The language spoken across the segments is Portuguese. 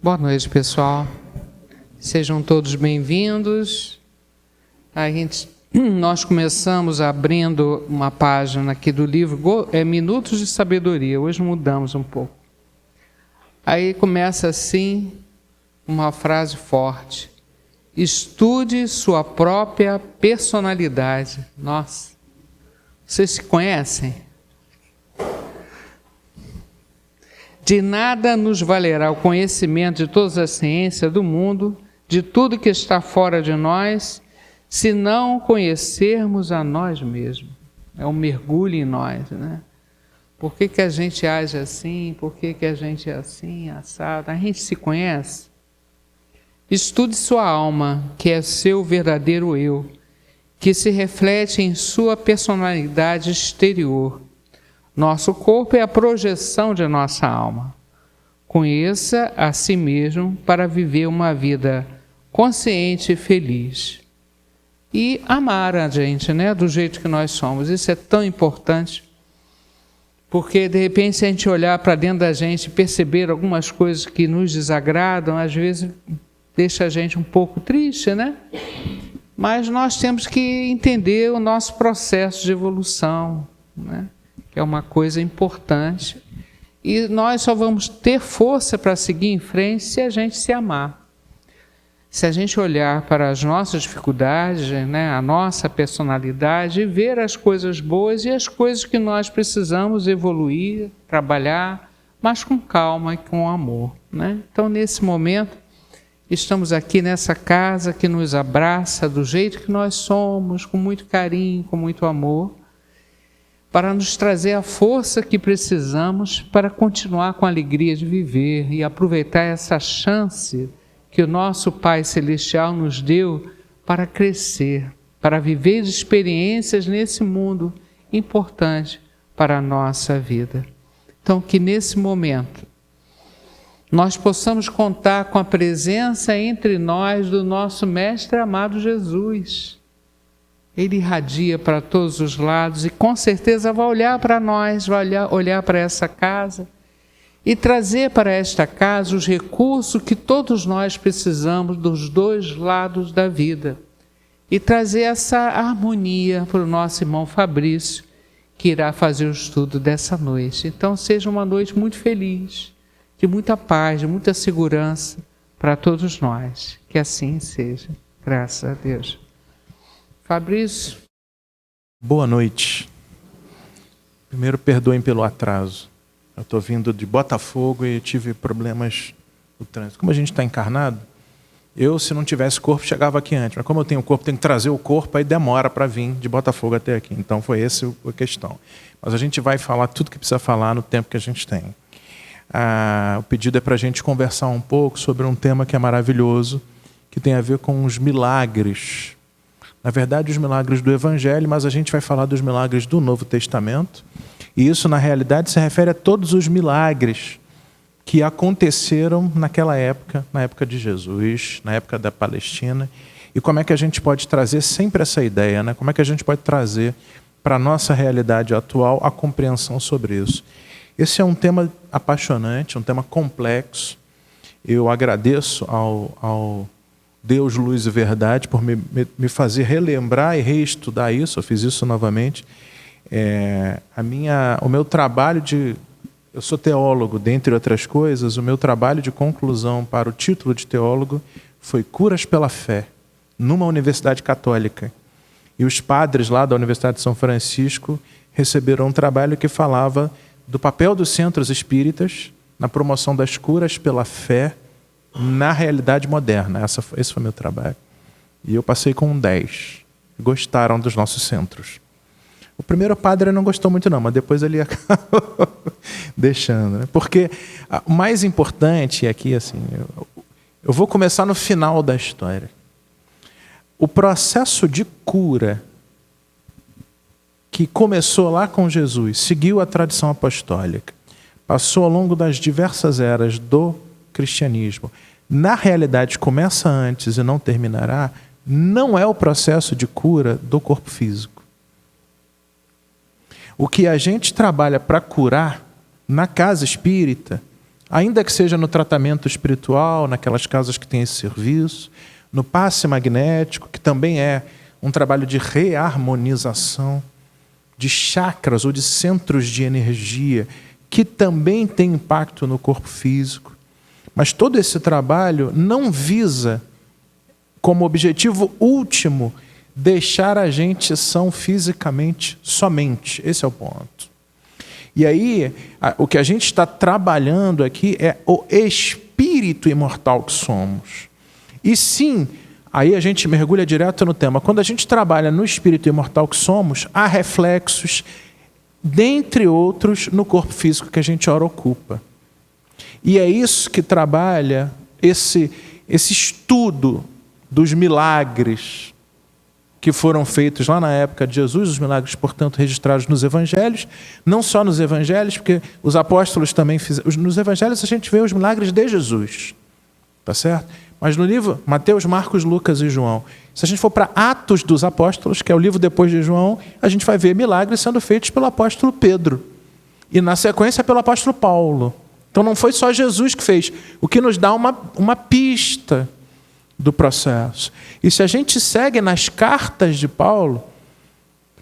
Boa noite, pessoal. Sejam todos bem-vindos. Nós começamos abrindo uma página aqui do livro Minutos de Sabedoria. Hoje mudamos um pouco. Aí começa assim uma frase forte: estude sua própria personalidade. Nossa, vocês se conhecem? De nada nos valerá o conhecimento de todas as ciências do mundo, de tudo que está fora de nós, se não conhecermos a nós mesmos. É um mergulho em nós, né? Por que a gente age assim? Por que a gente é assim, assado? A gente se conhece? Estude sua alma, que é seu verdadeiro eu, que se reflete em sua personalidade exterior. Nosso corpo é a projeção de nossa alma. Conheça a si mesmo para viver uma vida consciente e feliz. E amar a gente, né, do jeito que nós somos. Isso é tão importante, porque de repente se a gente olhar para dentro da gente e perceber algumas coisas que nos desagradam, às vezes deixa a gente um pouco triste, né? Mas nós temos que entender o nosso processo de evolução, né? Que é uma coisa importante, e nós só vamos ter força para seguir em frente se a gente se amar. Se a gente olhar para as nossas dificuldades, né, a nossa personalidade, e ver as coisas boas e as coisas que nós precisamos evoluir, trabalhar, mas com calma e com amor, né? Então, nesse momento, estamos aqui nessa casa que nos abraça do jeito que nós somos, com muito carinho, com muito amor, para nos trazer a força que precisamos para continuar com a alegria de viver e aproveitar essa chance que o nosso Pai Celestial nos deu para crescer, para viver experiências nesse mundo importante para a nossa vida. Então, que nesse momento nós possamos contar com a presença entre nós do nosso Mestre amado Jesus. Ele irradia para todos os lados e com certeza vai olhar para nós, vai olhar para essa casa e trazer para esta casa os recursos que todos nós precisamos dos dois lados da vida. E trazer essa harmonia para o nosso irmão Fabrício, que irá fazer o estudo dessa noite. Então seja uma noite muito feliz, de muita paz, de muita segurança para todos nós. Que assim seja. Graças a Deus. Fabrício. Boa noite. Primeiro, perdoem pelo atraso. Eu estou vindo de Botafogo e tive problemas no trânsito. Como a gente está encarnado, eu, se não tivesse corpo, chegava aqui antes. Mas como eu tenho corpo, tenho que trazer o corpo, aí demora para vir de Botafogo até aqui. Então foi essa a questão. Mas a gente vai falar tudo que precisa falar no tempo que a gente tem. O pedido é para a gente conversar um pouco sobre um tema que é maravilhoso, que tem a ver com os milagres. Na verdade, os milagres do Evangelho, mas a gente vai falar dos milagres do Novo Testamento. E isso, na realidade, se refere a todos os milagres que aconteceram naquela época, na época de Jesus, na época da Palestina. E como é que a gente pode trazer sempre essa ideia, né? Como é que a gente pode trazer para a nossa realidade atual a compreensão sobre isso. Esse é um tema apaixonante, um tema complexo. Eu agradeço ao Deus, Luz e Verdade, por me fazer relembrar e reestudar isso. Eu fiz isso novamente. O meu trabalho eu sou teólogo, dentre outras coisas, o meu trabalho de conclusão para o título de teólogo foi Curas pela Fé, numa universidade católica. E os padres lá da Universidade de São Francisco receberam um trabalho que falava do papel dos centros espíritas na promoção das curas pela fé na realidade moderna. Esse foi o meu trabalho. E eu passei com um 10. Gostaram dos nossos centros. O primeiro padre não gostou muito não, mas depois ele acabou deixando, né? Porque o mais importante aqui, assim, eu vou começar no final da história. O processo de cura que começou lá com Jesus, seguiu a tradição apostólica, passou ao longo das diversas eras do cristianismo, na realidade começa antes e não terminará, não é o processo de cura do corpo físico. O que a gente trabalha para curar na casa espírita, ainda que seja no tratamento espiritual, naquelas casas que têm esse serviço, no passe magnético, que também é um trabalho de reharmonização de chakras ou de centros de energia, que também tem impacto no corpo físico. Mas todo esse trabalho não visa, como objetivo último, deixar a gente são fisicamente somente. Esse é o ponto. E aí, o que a gente está trabalhando aqui é o espírito imortal que somos. E sim, aí a gente mergulha direto no tema. Quando a gente trabalha no espírito imortal que somos, há reflexos, dentre outros, no corpo físico que a gente ora ocupa. E é isso que trabalha esse estudo dos milagres que foram feitos lá na época de Jesus, os milagres, portanto, registrados nos evangelhos, não só nos evangelhos, porque os apóstolos também fizeram. Nos evangelhos a gente vê os milagres de Jesus, tá certo? Mas no livro Mateus, Marcos, Lucas e João, se a gente for para Atos dos Apóstolos, que é o livro depois de João, a gente vai ver milagres sendo feitos pelo apóstolo Pedro. E na sequência pelo apóstolo Paulo. Então não foi só Jesus que fez, o que nos dá uma pista do processo. E se a gente segue nas cartas de Paulo,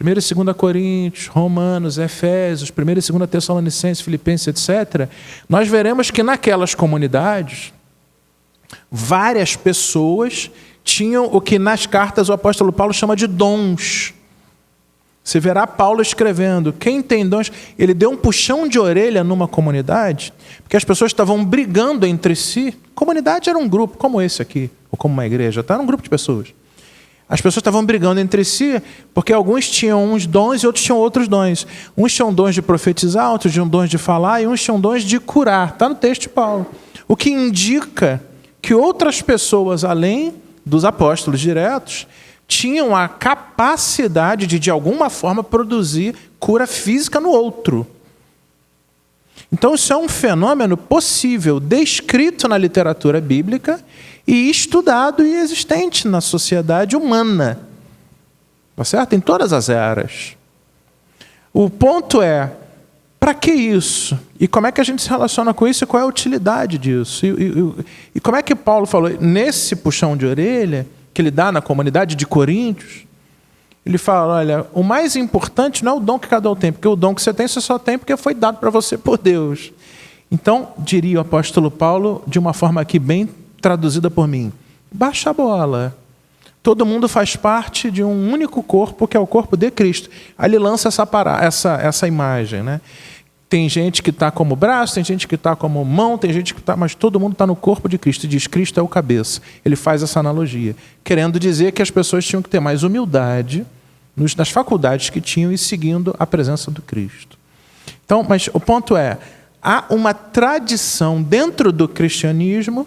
1 e 2 Coríntios, Romanos, Efésios, 1 e 2 Tessalonicenses, Filipenses, etc., nós veremos que naquelas comunidades, várias pessoas tinham o que nas cartas o apóstolo Paulo chama de dons. Você verá Paulo escrevendo, quem tem dons, ele deu um puxão de orelha numa comunidade, porque as pessoas estavam brigando entre si. Comunidade era um grupo, como esse aqui, ou como uma igreja, tá? Era um grupo de pessoas. As pessoas estavam brigando entre si, porque alguns tinham uns dons e outros tinham outros dons. Uns tinham dons de profetizar, outros tinham dons de falar, e uns tinham dons de curar. Está no texto de Paulo. O que indica que outras pessoas, além dos apóstolos diretos, tinham a capacidade de alguma forma, produzir cura física no outro. Então, isso é um fenômeno possível, descrito na literatura bíblica e estudado e existente na sociedade humana. Tá certo? Em todas as eras. O ponto é, para que isso? E como é que a gente se relaciona com isso e qual é a utilidade disso? E como é que Paulo falou? Nesse puxão de orelha que ele dá na comunidade de Coríntios, ele fala, olha, o mais importante não é o dom que cada um tem, porque o dom que você tem, você só tem porque foi dado para você por Deus. Então, diria o apóstolo Paulo, de uma forma aqui bem traduzida por mim, baixa a bola. Todo mundo faz parte de um único corpo, que é o corpo de Cristo. Aí ele lança essa imagem, né? Tem gente que está como braço, tem gente que está como mão, tem gente que está... Mas todo mundo está no corpo de Cristo. E diz, Cristo é o cabeça. Ele faz essa analogia. Querendo dizer que as pessoas tinham que ter mais humildade nas faculdades que tinham e seguindo a presença do Cristo. Então, mas o ponto é, há uma tradição dentro do cristianismo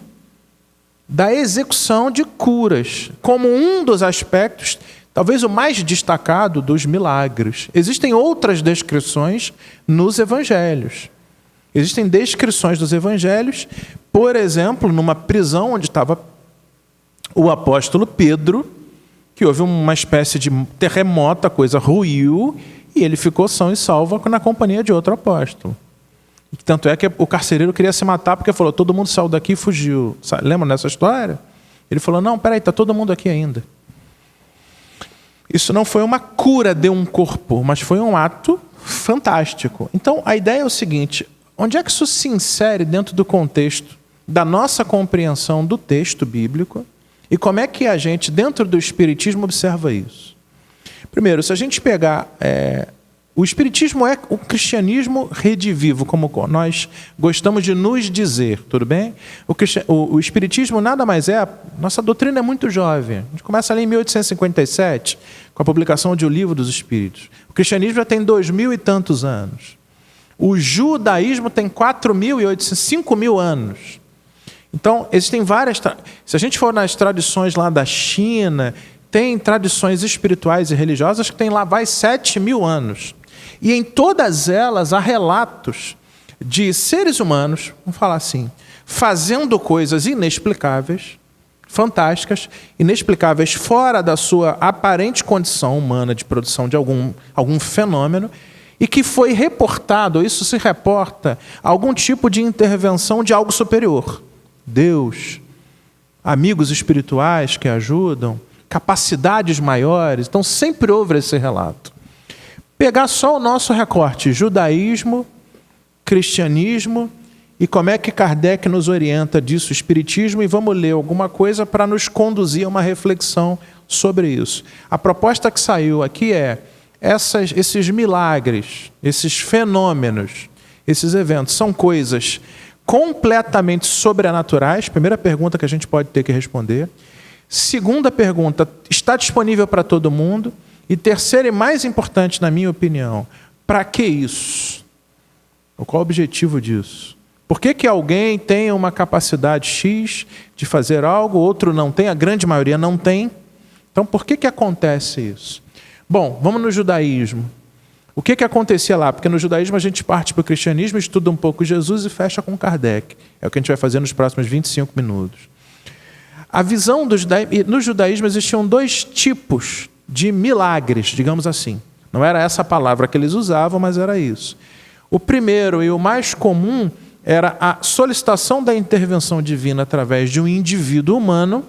da execução de curas, como um dos aspectos, talvez o mais destacado, dos milagres. Existem outras descrições nos evangelhos. Existem descrições dos evangelhos, por exemplo, numa prisão onde estava o apóstolo Pedro, que houve uma espécie de terremoto, a coisa ruiu, e ele ficou são e salvo na companhia de outro apóstolo. Tanto é que o carcereiro queria se matar porque falou, todo mundo saiu daqui e fugiu. Lembra dessa história? Ele falou, não, peraí, está todo mundo aqui ainda. Isso não foi uma cura de um corpo, mas foi um ato fantástico. Então, a ideia é o seguinte, onde é que isso se insere dentro do contexto da nossa compreensão do texto bíblico e como é que a gente, dentro do Espiritismo, observa isso? Primeiro, se a gente pegar... O Espiritismo é o cristianismo redivivo, como nós gostamos de nos dizer, tudo bem? O Espiritismo nada mais é... Nossa doutrina é muito jovem. A gente começa ali em 1857, com a publicação de O Livro dos Espíritos. O cristianismo já tem 2000 e tantos anos. O judaísmo tem 4.800, 5.000 anos. Então, existem várias... Se a gente for nas tradições lá da China, tem tradições espirituais e religiosas que tem lá, vai 7.000 anos. E em todas elas há relatos de seres humanos, vamos falar assim, fazendo coisas inexplicáveis, fantásticas, inexplicáveis fora da sua aparente condição humana de produção de algum fenômeno, e que foi reportado, ou isso se reporta, a algum tipo de intervenção de algo superior. Deus, amigos espirituais que ajudam, capacidades maiores. Então sempre houve esse relato. Pegar só o nosso recorte, judaísmo, cristianismo, e como é que Kardec nos orienta disso, espiritismo, e vamos ler alguma coisa para nos conduzir a uma reflexão sobre isso. A proposta que saiu aqui é esses milagres, esses fenômenos, esses eventos, são coisas completamente sobrenaturais. Primeira pergunta que a gente pode ter que responder. Segunda pergunta, está disponível para todo mundo? E terceira e mais importante, na minha opinião, para que isso? Qual o objetivo disso? Por que alguém tem uma capacidade X de fazer algo, outro não tem, a grande maioria não tem? Então, por que acontece isso? Bom, vamos no judaísmo. O que acontecia lá? Porque no judaísmo a gente parte para o cristianismo, estuda um pouco Jesus e fecha com Kardec. É o que a gente vai fazer nos próximos 25 minutos. A visão do judaísmo, no judaísmo existiam dois tipos de milagres, digamos assim. Não era essa a palavra que eles usavam, mas era isso. O primeiro e o mais comum era a solicitação da intervenção divina através de um indivíduo humano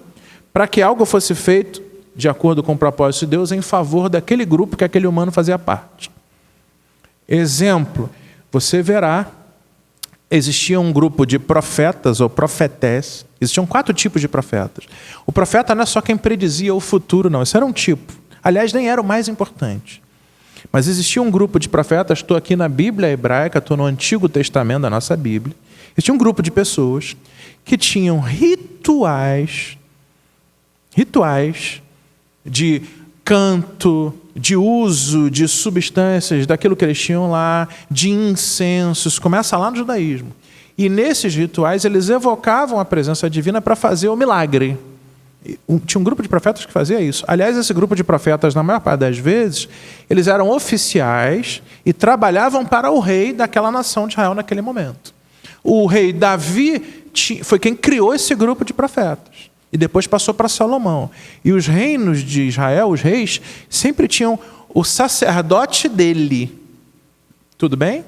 para que algo fosse feito de acordo com o propósito de Deus em favor daquele grupo que aquele humano fazia parte. Exemplo, você verá, existia um grupo de profetas ou profetés, existiam 4 tipos de profetas. O profeta não é só quem predizia o futuro, não, esse era um tipo. Aliás, nem era o mais importante. Mas existia um grupo de profetas, estou aqui na Bíblia hebraica, estou no Antigo Testamento da nossa Bíblia. Existia um grupo de pessoas que tinham rituais de canto, de uso de substâncias, daquilo que eles tinham lá, de incensos, começa lá no judaísmo. E nesses rituais eles evocavam a presença divina para fazer o milagre. Tinha um grupo de profetas que fazia isso. Aliás, esse grupo de profetas, na maior parte das vezes, eles eram oficiais e trabalhavam para o rei daquela nação de Israel naquele momento. O rei Davi foi quem criou esse grupo de profetas. E depois passou para Salomão. E os reinos de Israel, os reis, sempre tinham o sacerdote dele. Tudo bem?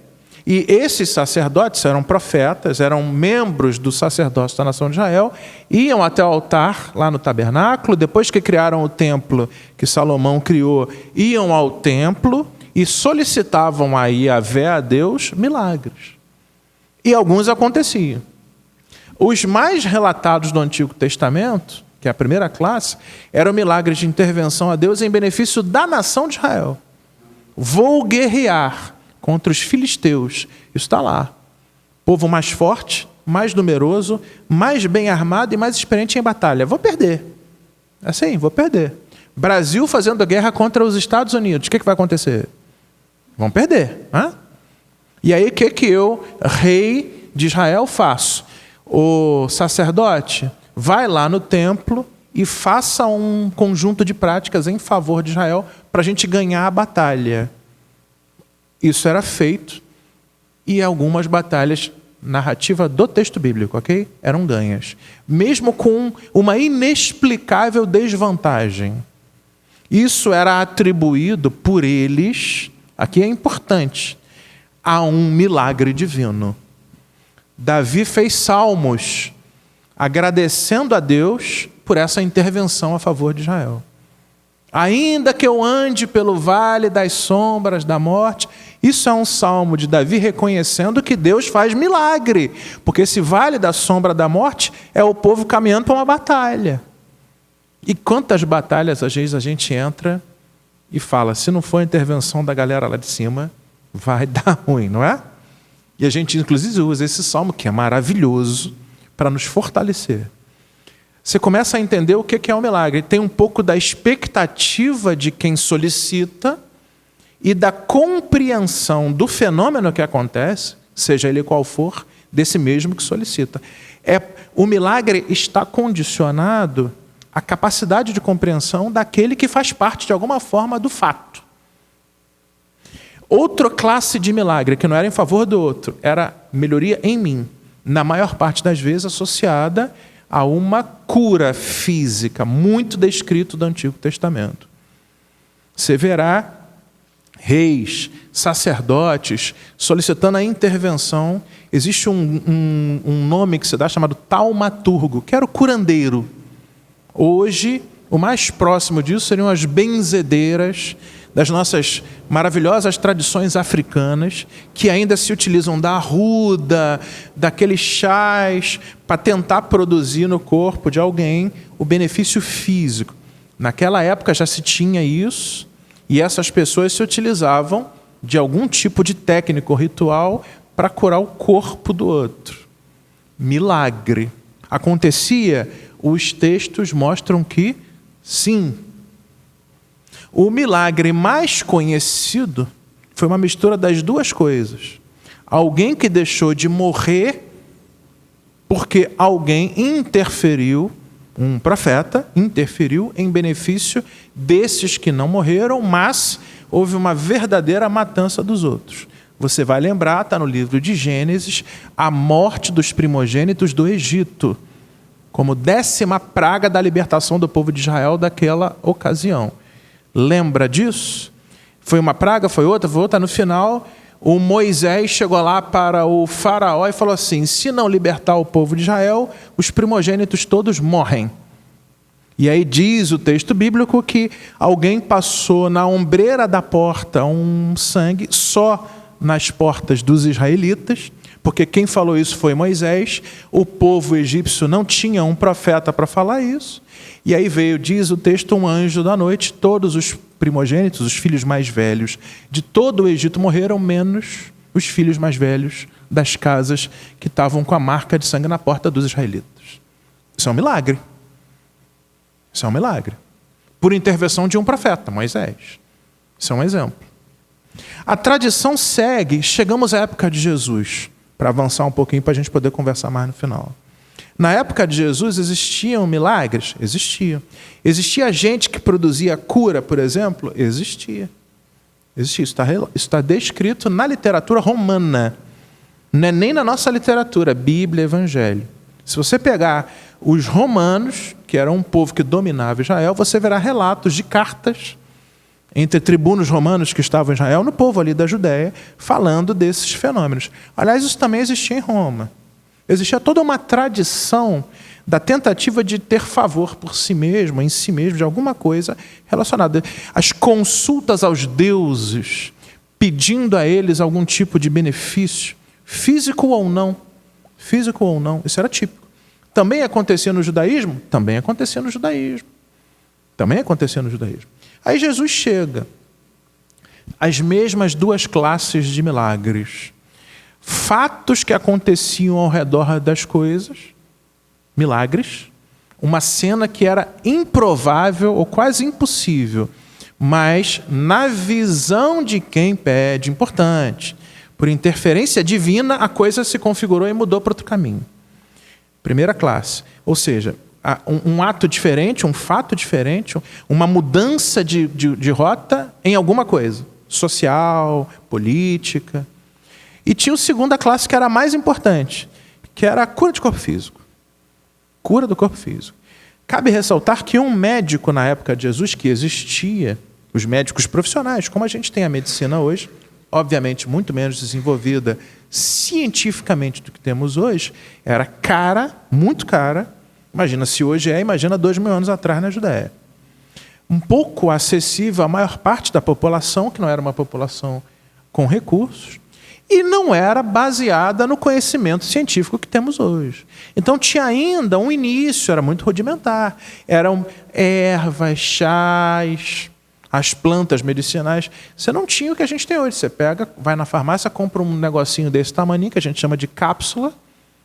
E esses sacerdotes eram profetas, eram membros do sacerdócio da nação de Israel, iam até o altar, lá no tabernáculo, depois que criaram o templo que Salomão criou, iam ao templo e solicitavam a Yahvé, a Deus, milagres. E alguns aconteciam. Os mais relatados do Antigo Testamento, que é a primeira classe, eram milagres de intervenção a Deus em benefício da nação de Israel. Vou guerrear contra os filisteus. Isso está lá. Povo mais forte, mais numeroso, mais bem armado e mais experiente em batalha. Vou perder. Assim, vou perder. Brasil fazendo guerra contra os Estados Unidos. O que vai acontecer? Vão perder. Hein? E aí, o que eu, rei de Israel, faço? O sacerdote vai lá no templo e faça um conjunto de práticas em favor de Israel para a gente ganhar a batalha. Isso era feito e algumas batalhas, narrativa do texto bíblico, ok? Eram ganhas. Mesmo com uma inexplicável desvantagem. Isso era atribuído por eles, aqui é importante, a um milagre divino. Davi fez salmos agradecendo a Deus por essa intervenção a favor de Israel. Ainda que eu ande pelo vale das sombras da morte, isso é um salmo de Davi reconhecendo que Deus faz milagre, porque esse vale da sombra da morte é o povo caminhando para uma batalha. E quantas batalhas às vezes a gente entra e fala, se não for a intervenção da galera lá de cima, vai dar ruim, não é? E a gente inclusive usa esse salmo, que é maravilhoso, para nos fortalecer. Você começa a entender o que é um milagre. Tem um pouco da expectativa de quem solicita e da compreensão do fenômeno que acontece, seja ele qual for, desse mesmo que solicita. O milagre está condicionado à capacidade de compreensão daquele que faz parte, de alguma forma, do fato. Outra classe de milagre, que não era em favor do outro, era melhoria em mim, na maior parte das vezes associada a uma cura física, muito descrito do Antigo Testamento. Você verá reis, sacerdotes, solicitando a intervenção. Existe um nome que se dá chamado taumaturgo, que era o curandeiro. Hoje, o mais próximo disso seriam as benzedeiras das nossas maravilhosas tradições africanas, que ainda se utilizam da arruda, daqueles chás, para tentar produzir no corpo de alguém o benefício físico. Naquela época já se tinha isso, e essas pessoas se utilizavam de algum tipo de técnico ritual para curar o corpo do outro. Milagre. Acontecia? Os textos mostram que sim. O milagre mais conhecido foi uma mistura das duas coisas. Alguém que deixou de morrer porque alguém interferiu, um profeta interferiu em benefício desses que não morreram, mas houve uma verdadeira matança dos outros. Você vai lembrar, está no livro de Gênesis, a morte dos primogênitos do Egito, como 10ª praga da libertação do povo de Israel daquela ocasião. Lembra disso? Foi uma praga, foi outra. No final, o Moisés chegou lá para o faraó e falou assim: se não libertar o povo de Israel, os primogênitos todos morrem. E aí diz o texto bíblico que alguém passou na ombreira da porta um sangue só nas portas dos israelitas, porque quem falou isso foi Moisés. O povo egípcio não tinha um profeta para falar isso. E aí veio, diz o texto, um anjo da noite, todos os primogênitos, os filhos mais velhos de todo o Egito morreram, menos os filhos mais velhos das casas que estavam com a marca de sangue na porta dos israelitas. Isso é um milagre. Isso é um milagre. Por intervenção de um profeta, Moisés. Isso é um exemplo. A tradição segue, chegamos à época de Jesus, para avançar um pouquinho, para a gente poder conversar mais no final. Na época de Jesus existiam milagres? Existiam. Existia gente que produzia cura, por exemplo? Existia. Existia. Isso está descrito na literatura romana. Não é nem na nossa literatura, Bíblia, Evangelho. Se você pegar os romanos, que eram um povo que dominava Israel, você verá relatos de cartas entre tribunos romanos que estavam em Israel, no povo ali da Judéia, falando desses fenômenos. Aliás, isso também existia em Roma. Existia toda uma tradição da tentativa de ter favor por si mesmo, em si mesmo, de alguma coisa relacionada. As consultas aos deuses, pedindo a eles algum tipo de benefício, físico ou não. Físico ou não, isso era típico. Também acontecia no judaísmo? Também acontecia no judaísmo. Também acontecia no judaísmo. Aí Jesus chega. As mesmas duas classes de milagres. Fatos que aconteciam ao redor das coisas, milagres, uma cena que era improvável ou quase impossível, mas na visão de quem pede, importante, por interferência divina, a coisa se configurou e mudou para outro caminho. Primeira classe, ou seja, um ato diferente, um fato diferente, uma mudança de rota em alguma coisa, social, política. E tinha a segunda classe, que era a mais importante, que era a cura de corpo físico. Cura do corpo físico. Cabe ressaltar que um médico na época de Jesus, que existia, os médicos profissionais, como a gente tem a medicina hoje, obviamente muito menos desenvolvida cientificamente do que temos hoje, era cara, muito cara. Imagina se hoje imagina 2000 anos atrás na Judéia. Um pouco acessível à maior parte da população, que não era uma população com recursos, e não era baseada no conhecimento científico que temos hoje. Então tinha ainda um início, era muito rudimentar. Eram ervas, chás, as plantas medicinais. Você não tinha o que a gente tem hoje. Você pega, vai na farmácia, compra um negocinho desse tamanho, que a gente chama de cápsula,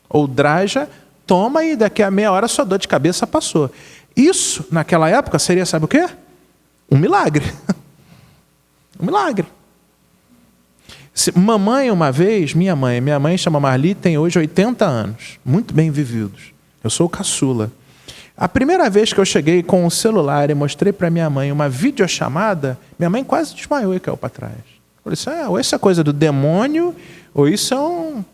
ou draja, toma e daqui a meia hora sua dor de cabeça passou. Isso, naquela época, seria, sabe o quê? Um milagre. Um milagre. Mamãe, uma vez, minha mãe chama Marli, tem hoje 80 anos, muito bem vividos. Eu sou o caçula. A primeira vez que eu cheguei com o celular e mostrei para minha mãe uma videochamada, minha mãe quase desmaiou e caiu para trás. Eu falei, ou isso é coisa do demônio, ou isso é um... O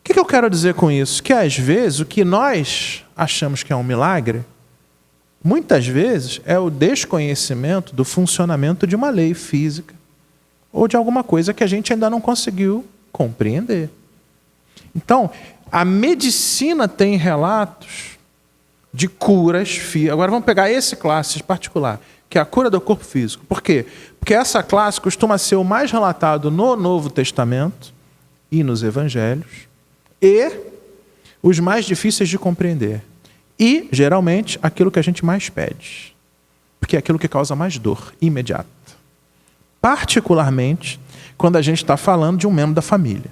que eu quero dizer com isso? Que às vezes o que nós achamos que é um milagre, muitas vezes é o desconhecimento do funcionamento de uma lei física, ou de alguma coisa que a gente ainda não conseguiu compreender. Então, a medicina tem relatos de curas. Agora vamos pegar esse classe particular, que é a cura do corpo físico. Por quê? Porque essa classe costuma ser o mais relatado no Novo Testamento e nos Evangelhos, e os mais difíceis de compreender. E, geralmente, aquilo que a gente mais pede. Porque é aquilo que causa mais dor imediata. Particularmente, quando a gente está falando de um membro da família.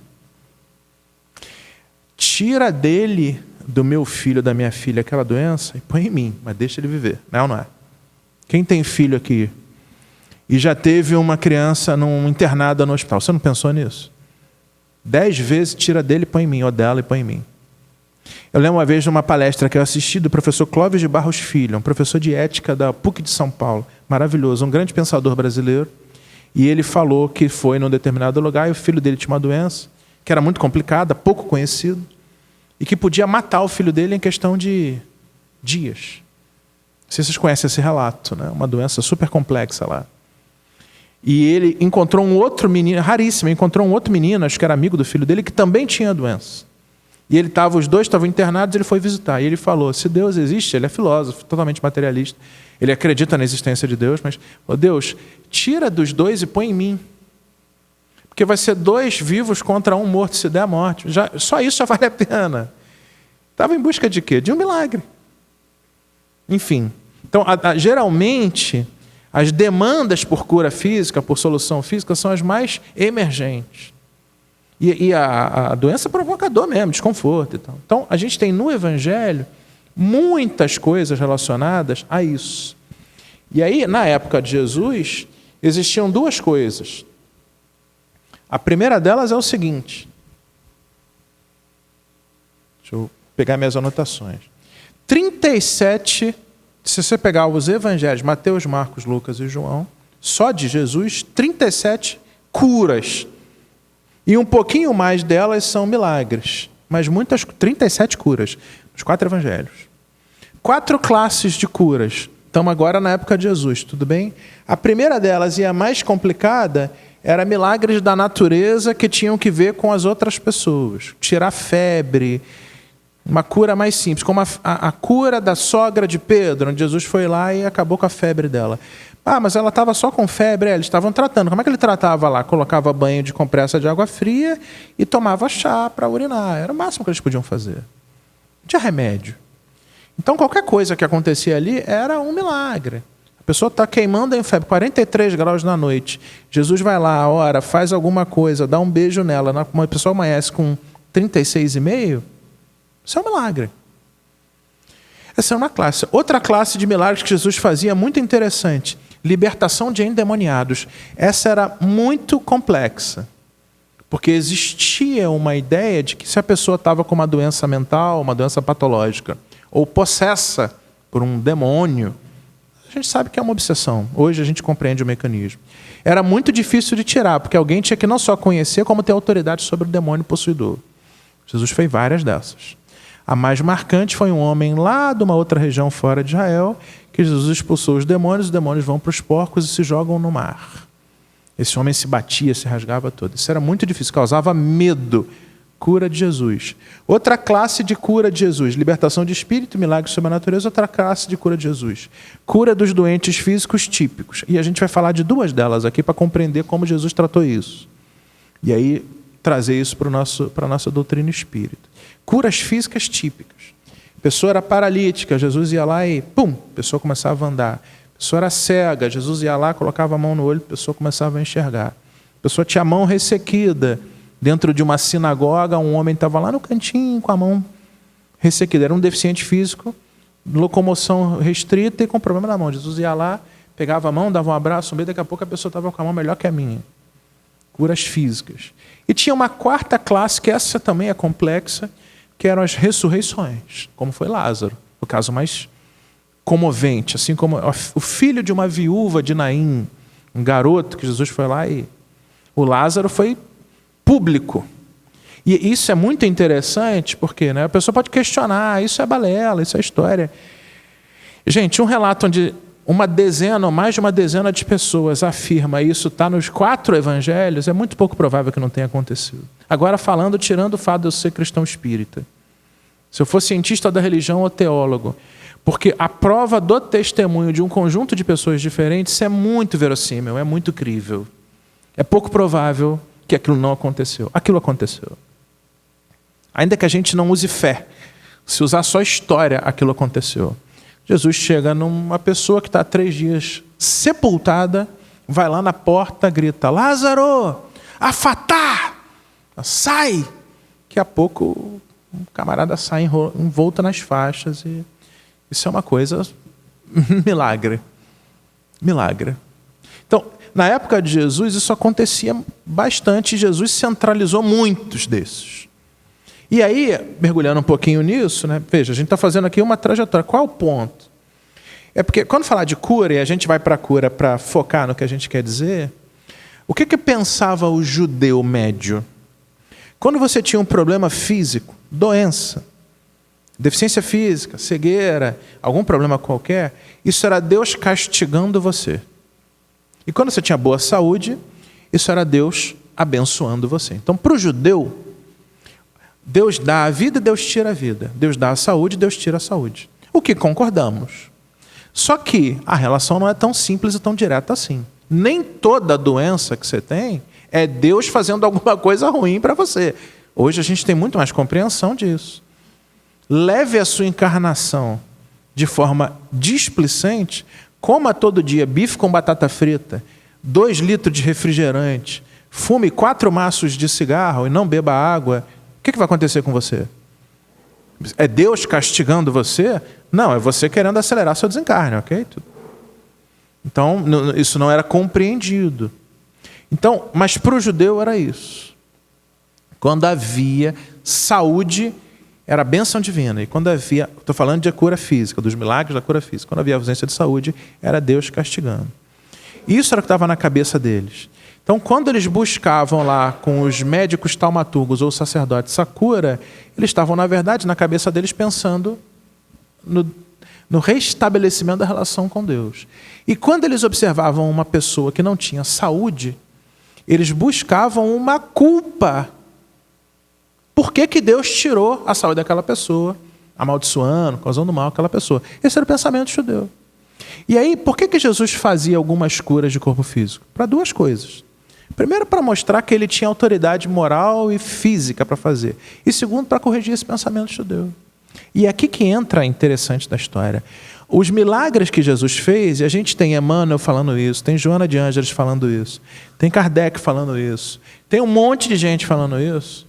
Tira dele, do meu filho, da minha filha, aquela doença e põe em mim, mas deixa ele viver. Não, não é? Quem tem filho aqui e já teve uma criança internada no hospital, você não pensou nisso? 10 vezes tira dele e põe em mim, ou dela e põe em mim. Eu lembro uma vez de uma palestra que eu assisti do professor Clóvis de Barros Filho, um professor de ética da PUC de São Paulo, maravilhoso, um grande pensador brasileiro, e ele falou que foi num determinado lugar e o filho dele tinha uma doença que era muito complicada, pouco conhecida, e que podia matar o filho dele em questão de dias. Não sei se vocês conhecem esse relato, né? Uma doença super complexa lá. E ele encontrou um outro menino, raríssimo, encontrou um outro menino, acho que era amigo do filho dele, que também tinha a doença. E os dois estavam internados, ele foi visitar. E ele falou, se Deus existe, ele é filósofo, totalmente materialista. Ele acredita na existência de Deus, mas, Deus, tira dos dois e põe em mim. Porque vai ser 2 vivos contra 1 morto, se der a morte. Só isso já vale a pena. Estava em busca de quê? De um milagre. Enfim. Então, geralmente, as demandas por cura física, por solução física, são as mais emergentes. E a doença provoca dor mesmo, desconforto e tal. Então, a gente tem no Evangelho muitas coisas relacionadas a isso. E aí, na época de Jesus, existiam 2 coisas. A primeira delas é o seguinte. Deixa eu pegar minhas anotações. 37, se você pegar os evangelhos, Mateus, Marcos, Lucas e João, só de Jesus, 37 curas. E um pouquinho mais delas são milagres. Mas 37 curas, nos 4 evangelhos. 4 classes de curas. Estamos agora na época de Jesus, tudo bem? A primeira delas, e a mais complicada, era milagres da natureza que tinham que ver com as outras pessoas. Tirar febre, uma cura mais simples, como a cura da sogra de Pedro, onde Jesus foi lá e acabou com a febre dela. Mas ela estava só com febre, eles estavam tratando. Como é que ele tratava lá? Colocava banho de compressa de água fria e tomava chá para urinar. Era o máximo que eles podiam fazer. Não tinha remédio. Então, qualquer coisa que acontecia ali era um milagre. A pessoa está queimando em febre, 43 graus na noite. Jesus vai lá, ora, faz alguma coisa, dá um beijo nela. Uma pessoa amanhece com 36,5. Isso é um milagre. Essa é uma classe. Outra classe de milagres que Jesus fazia, muito interessante. Libertação de endemoniados. Essa era muito complexa. Porque existia uma ideia de que se a pessoa estava com uma doença mental, uma doença patológica, ou possessa por um demônio, a gente sabe que é uma obsessão. Hoje a gente compreende o mecanismo. Era muito difícil de tirar, porque alguém tinha que não só conhecer, como ter autoridade sobre o demônio possuidor. Jesus fez várias dessas. A mais marcante foi um homem lá de uma outra região fora de Israel, que Jesus expulsou os demônios vão para os porcos e se jogam no mar. Esse homem se batia, se rasgava todo. Isso era muito difícil, causava medo. Cura de Jesus. Outra classe de cura de Jesus. Libertação de espírito, milagres sobre a natureza. Outra classe de cura de Jesus. Cura dos doentes físicos típicos. E a gente vai falar de 2 delas aqui para compreender como Jesus tratou isso. E aí trazer isso para a nossa doutrina espírita. Curas físicas típicas. A pessoa era paralítica, Jesus ia lá e pum, a pessoa começava a andar. A pessoa era cega, Jesus ia lá, colocava a mão no olho, a pessoa começava a enxergar. A pessoa tinha a mão ressequida. Dentro de uma sinagoga, um homem estava lá no cantinho com a mão ressequida. Era um deficiente físico, locomoção restrita e com problema na mão. Jesus ia lá, pegava a mão, dava um abraço, daqui a pouco a pessoa estava com a mão melhor que a minha. Curas físicas. E tinha uma 4ª classe, que essa também é complexa, que eram as ressurreições, como foi Lázaro, o caso mais comovente, assim como o filho de uma viúva de Naim, um garoto que Jesus foi lá e o Lázaro foi público. E isso é muito interessante, porque a pessoa pode questionar, isso é balela, isso é história. Gente, um relato onde uma dezena ou mais de uma dezena de pessoas afirma isso está nos 4 evangelhos, é muito pouco provável que não tenha acontecido. Agora falando, tirando o fato de eu ser cristão espírita. Se eu fosse cientista da religião ou teólogo, porque a prova do testemunho de um conjunto de pessoas diferentes é muito verossímil, é muito crível. É pouco provável que aquilo não aconteceu. Aquilo aconteceu. Ainda que a gente não use fé, se usar só história, aquilo aconteceu. Jesus chega numa pessoa que está há 3 dias sepultada, vai lá na porta, grita, Lázaro, afatá, sai. Daqui a pouco o camarada sai envolto nas faixas. E isso é uma coisa, milagre. Milagre. Então, na época de Jesus, isso acontecia bastante. Jesus centralizou muitos desses. E aí, mergulhando um pouquinho nisso, né? Veja, a gente está fazendo aqui uma trajetória. Qual é o ponto? É porque quando falar de cura, e a gente vai para a cura para focar no que a gente quer dizer, o que pensava o judeu médio? Quando você tinha um problema físico, doença, deficiência física, cegueira, algum problema qualquer, isso era Deus castigando você. E quando você tinha boa saúde, isso era Deus abençoando você. Então, para o judeu, Deus dá a vida e Deus tira a vida. Deus dá a saúde e Deus tira a saúde. O que concordamos. Só que a relação não é tão simples e tão direta assim. Nem toda doença que você tem é Deus fazendo alguma coisa ruim para você. Hoje a gente tem muito mais compreensão disso. Leve a sua encarnação de forma displicente, coma todo dia bife com batata frita, 2 litros de refrigerante, fume 4 maços de cigarro e não beba água. O que vai acontecer com você? É Deus castigando você? Não, é você querendo acelerar seu desencarne, ok? Então, isso não era compreendido. Então, mas para o judeu era isso. Quando havia saúde, era a bênção divina. E quando havia, estou falando de cura física, dos milagres da cura física. Quando havia ausência de saúde, era Deus castigando. Isso era o que estava na cabeça deles. Então, quando eles buscavam lá com os médicos taumaturgos ou sacerdotes a cura, eles estavam, na verdade, na cabeça deles pensando no restabelecimento da relação com Deus. E quando eles observavam uma pessoa que não tinha saúde, eles buscavam uma culpa. Por que Deus tirou a saúde daquela pessoa, amaldiçoando, causando mal àquela pessoa? Esse era o pensamento judeu. E aí, por que Jesus fazia algumas curas de corpo físico? Para 2 coisas. Primeiro, para mostrar que ele tinha autoridade moral e física para fazer. E segundo, para corrigir esse pensamento judeu. E é aqui que entra interessante da história. Os milagres que Jesus fez, e a gente tem Emmanuel falando isso, tem Joana de Ângeles falando isso, tem Kardec falando isso, tem um monte de gente falando isso.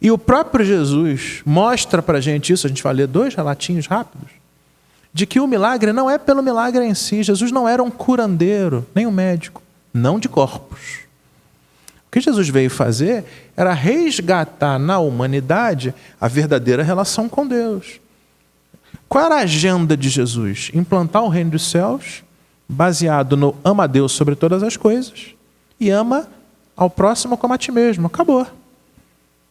E o próprio Jesus mostra para a gente isso, a gente vai ler 2 relatinhos rápidos, de que o milagre não é pelo milagre em si. Jesus não era um curandeiro, nem um médico, não de corpos. O que Jesus veio fazer era resgatar na humanidade a verdadeira relação com Deus. Qual era a agenda de Jesus? Implantar o reino dos céus, baseado no ama a Deus sobre todas as coisas e ama ao próximo como a ti mesmo. Acabou.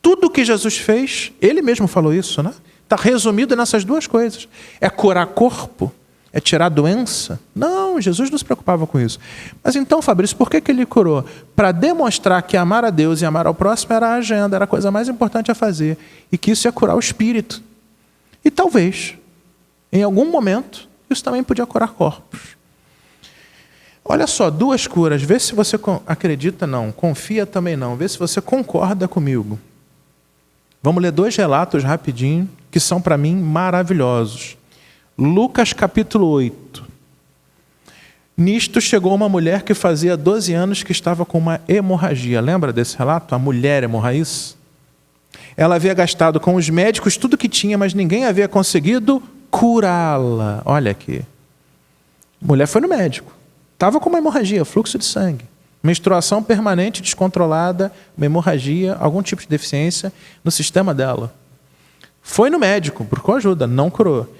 Tudo que Jesus fez, ele mesmo falou isso, né? Está resumido nessas 2 coisas. É curar corpo? É tirar doença? Não, Jesus não se preocupava com isso. Mas então, Fabrício, por que ele curou? Para demonstrar que amar a Deus e amar ao próximo era a agenda, era a coisa mais importante a fazer. E que isso ia curar o espírito. E talvez, em algum momento, isso também podia curar corpos. Olha só, 2 curas. Vê se você acredita, não. Confia também, não. Vê se você concorda comigo. Vamos ler 2 relatos rapidinho, que são para mim maravilhosos. Lucas capítulo 8. Nisto chegou uma mulher que fazia 12 anos que estava com uma hemorragia. Lembra desse relato? A mulher hemorraíça? Ela havia gastado com os médicos tudo que tinha, mas ninguém havia conseguido curá-la. Olha aqui. A mulher foi no médico. Estava com uma hemorragia, fluxo de sangue. Menstruação permanente, descontrolada, uma hemorragia, algum tipo de deficiência no sistema dela. Foi no médico, procurou ajuda, não curou.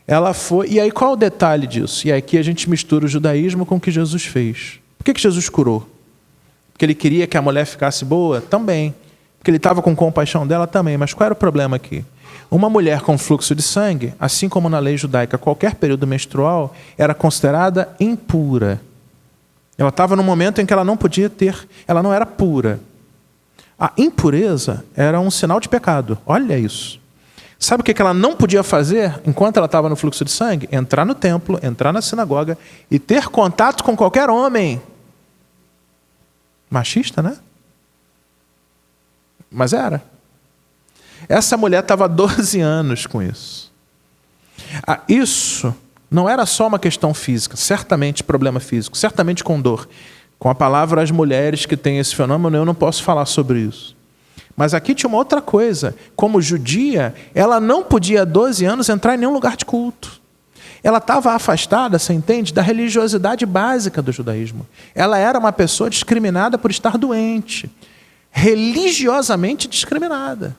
Ela foi, e aí qual é o detalhe disso? E aqui a gente mistura o judaísmo com o que Jesus fez. Por que Jesus curou? Porque ele queria que a mulher ficasse boa? Também. Porque ele estava com compaixão dela? Também. Mas qual era o problema aqui? uma mulher com fluxo de sangue, assim como na lei judaica, qualquer período menstrual era considerada impura. Ela estava num momento em que ela não podia ter, ela não era pura. A impureza era um sinal de pecado. Olha isso. Sabe o que ela não podia fazer enquanto ela estava no fluxo de sangue? Entrar no templo, entrar na sinagoga e ter contato com qualquer homem. Machista, né? Mas era. Essa mulher estava há 12 anos com isso. Isso não era só uma questão física, certamente problema físico, certamente com dor. Com a palavra as mulheres que têm esse fenômeno, eu não posso falar sobre isso. Mas aqui tinha uma outra coisa. Como judia, ela não podia há 12 anos entrar em nenhum lugar de culto. Ela estava afastada, você entende, da religiosidade básica do judaísmo. Ela era uma pessoa discriminada por estar doente. Religiosamente discriminada.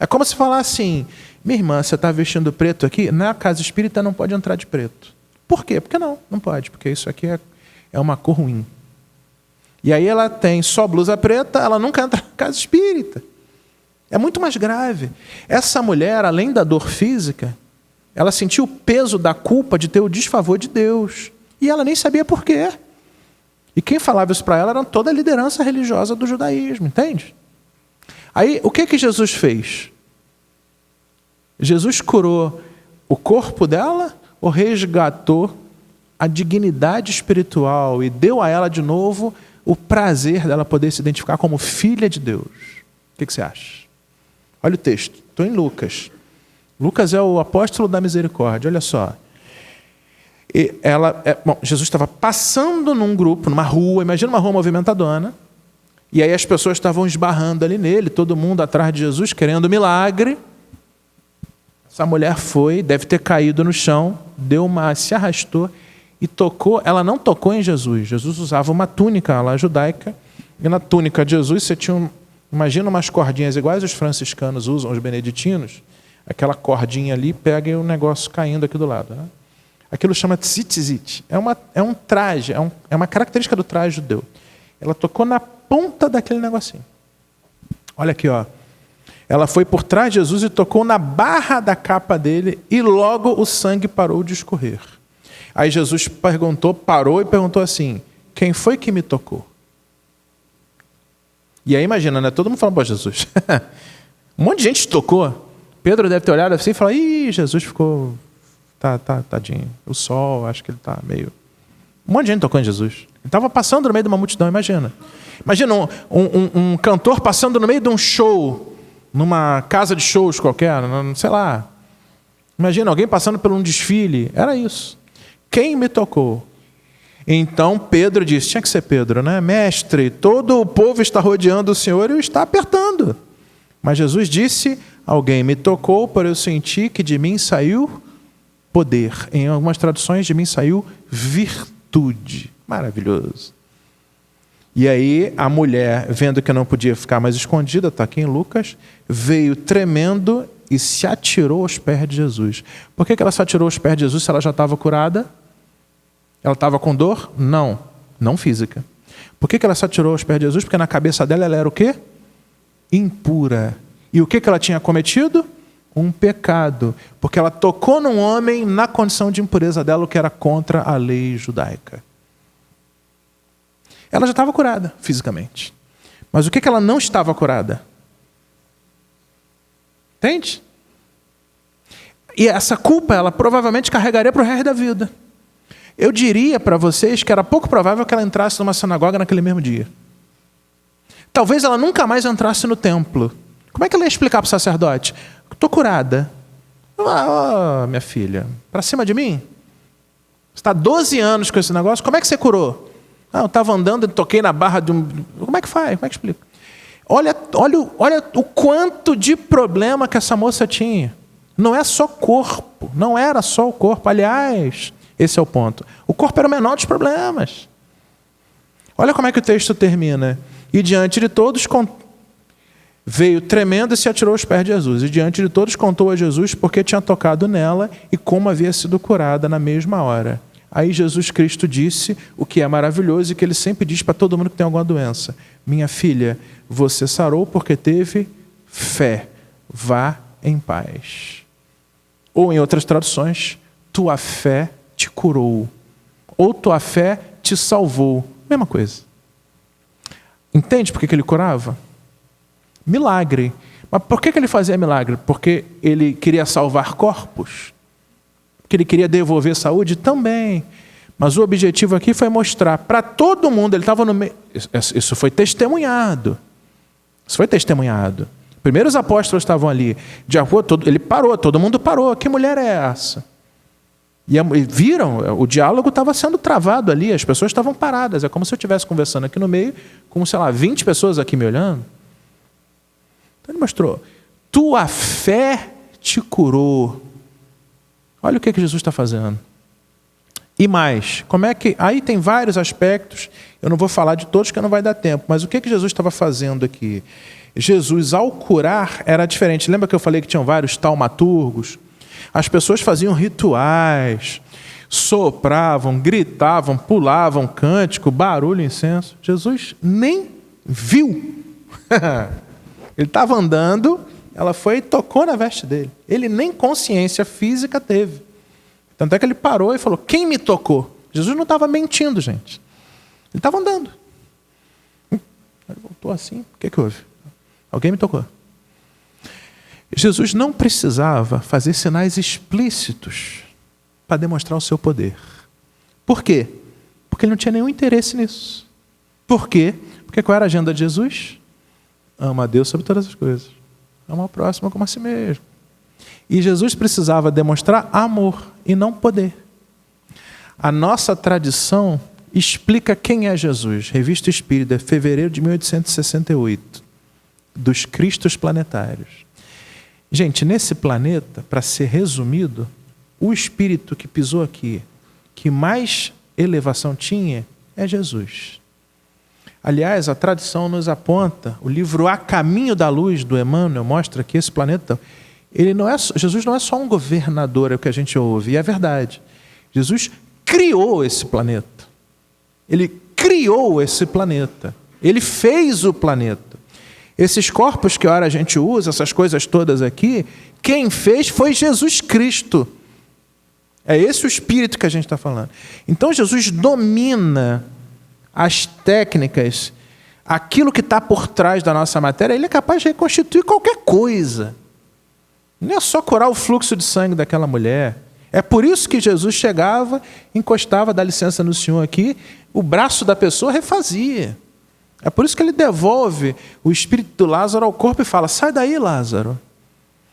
É como se falar assim, minha irmã, você está vestindo preto aqui? Na casa espírita não pode entrar de preto. Por quê? Porque não pode, porque isso aqui é uma cor ruim. E aí ela tem só blusa preta, ela nunca entra na casa espírita. É muito mais grave. Essa mulher, além da dor física, ela sentiu o peso da culpa de ter o desfavor de Deus. E ela nem sabia por quê. E quem falava isso para ela era toda a liderança religiosa do judaísmo, entende? Aí, o que Jesus fez? Jesus curou o corpo dela ou resgatou a dignidade espiritual e deu a ela de novo o prazer dela poder se identificar como filha de Deus? O que você acha? Olha o texto. Estou em Lucas. Lucas é o apóstolo da misericórdia. Olha só. Jesus estava passando num grupo, numa rua, imagina uma rua movimentadona, e aí as pessoas estavam esbarrando ali nele, todo mundo atrás de Jesus, querendo milagre. Essa mulher foi, deve ter caído no chão, se arrastou e tocou. Ela não tocou em Jesus. Jesus usava uma túnica lá judaica, e na túnica de Jesus você tinha, imagina umas cordinhas iguais os franciscanos usam, os beneditinos, aquela cordinha ali pega e o negócio caindo aqui do lado, né? Aquilo chama tzitzit. É um traje, é uma característica do traje judeu. Ela tocou na ponta daquele negocinho. Olha aqui, ó. Ela foi por trás de Jesus e tocou na barra da capa dele e logo o sangue parou de escorrer. Aí Jesus parou e perguntou assim, quem foi que me tocou? E aí imagina, né? Todo mundo falando, pô, Jesus. Um monte de gente te tocou. Pedro deve ter olhado assim e falado, ih, Jesus ficou... tadinho. O sol, acho que ele está meio... Um monte de gente tocou em Jesus. Ele estava passando no meio de uma multidão, imagina. Imagina um cantor passando no meio de um show, numa casa de shows qualquer, sei lá. Imagina alguém passando por um desfile. Era isso. Quem me tocou? Então Pedro disse, tinha que ser Pedro, né? Mestre, todo o povo está rodeando o Senhor e o está apertando. Mas Jesus disse, alguém me tocou, por eu sentir que de mim saiu poder. Em algumas traduções, de mim saiu virtude. Maravilhoso. E aí a mulher, vendo que não podia ficar mais escondida, está aqui em Lucas, veio tremendo e se atirou aos pés de Jesus. Por que ela se atirou aos pés de Jesus se ela já estava curada? Ela estava com dor? Não física. Por que ela se atirou aos pés de Jesus? Porque na cabeça dela ela era o quê? Impura. E o que ela tinha cometido? Um pecado. Porque ela tocou num homem na condição de impureza dela, o que era contra a lei judaica. Ela já estava curada fisicamente. Mas o que ela não estava curada? Entende? E essa culpa ela provavelmente carregaria para o resto da vida. Eu diria para vocês que era pouco provável que ela entrasse numa sinagoga naquele mesmo dia. Talvez ela nunca mais entrasse no templo. Como é que ela ia explicar para o sacerdote? Estou curada. Minha filha, para cima de mim? Você está 12 anos com esse negócio, como é que você curou? Eu estava andando e toquei na barra de um... Como é que faz? Como é que explica? Olha o quanto de problema que essa moça tinha. Não é só corpo. Não era só o corpo. Aliás, esse é o ponto. O corpo era o menor dos problemas. Olha como é que o texto termina. E diante de todos, veio tremendo e se atirou aos pés de Jesus. E diante de todos contou a Jesus porque tinha tocado nela e como havia sido curada na mesma hora. Aí Jesus Cristo disse o que é maravilhoso e que ele sempre diz para todo mundo que tem alguma doença. Minha filha, você sarou porque teve fé. Vá em paz. Ou em outras traduções, tua fé te curou. Ou tua fé te salvou. Mesma coisa. Entende por que ele curava? Milagre. Mas por que ele fazia milagre? Porque ele queria salvar corpos? Porque ele queria devolver saúde? Também. Mas o objetivo aqui foi mostrar para todo mundo, ele estava no meio. Isso foi testemunhado. Isso foi testemunhado. Primeiro os apóstolos estavam ali. Ele parou, todo mundo parou. Que mulher é essa? E viram, o diálogo estava sendo travado ali, as pessoas estavam paradas. É como se eu estivesse conversando aqui no meio, com, 20 pessoas aqui me olhando. Então ele mostrou, tua fé te curou. Olha o que Jesus está fazendo. E mais, como é que... Aí tem vários aspectos, eu não vou falar de todos, porque não vai dar tempo, mas o que Jesus estava fazendo aqui? Jesus, ao curar, era diferente. Lembra que eu falei que tinham vários taumaturgos? As pessoas faziam rituais, sopravam, gritavam, pulavam, cântico, barulho, incenso. Jesus nem viu. Ele estava andando, ela foi e tocou na veste dele. Ele nem consciência física teve. Tanto é que ele parou e falou, quem me tocou? Jesus não estava mentindo, gente. Ele estava andando. Ele voltou assim, o que houve? Alguém me tocou. Jesus não precisava fazer sinais explícitos para demonstrar o seu poder. Por quê? Porque ele não tinha nenhum interesse nisso. Por quê? Porque qual era a agenda de Jesus? Ama a Deus sobre todas as coisas. Ama o próximo como a si mesmo. E Jesus precisava demonstrar amor e não poder. A nossa tradição explica quem é Jesus. Revista Espírita, fevereiro de 1868. Dos Cristos planetários. Gente, nesse planeta, para ser resumido, o espírito que pisou aqui, que mais elevação tinha, é Jesus. Aliás, a tradição nos aponta, o livro A Caminho da Luz, do Emmanuel, mostra que esse planeta, Jesus não é só um governador, é o que a gente ouve, e é verdade. Jesus criou esse planeta. Ele criou esse planeta. Ele fez o planeta. Esses corpos que ora a gente usa, essas coisas todas aqui, quem fez foi Jesus Cristo. É esse o espírito que a gente está falando. Então Jesus domina as técnicas, aquilo que está por trás da nossa matéria, ele é capaz de reconstituir qualquer coisa. Não é só curar o fluxo de sangue daquela mulher. É por isso que Jesus chegava, encostava, dá licença no senhor aqui, o braço da pessoa refazia. É por isso que ele devolve o espírito do Lázaro ao corpo e fala, sai daí, Lázaro.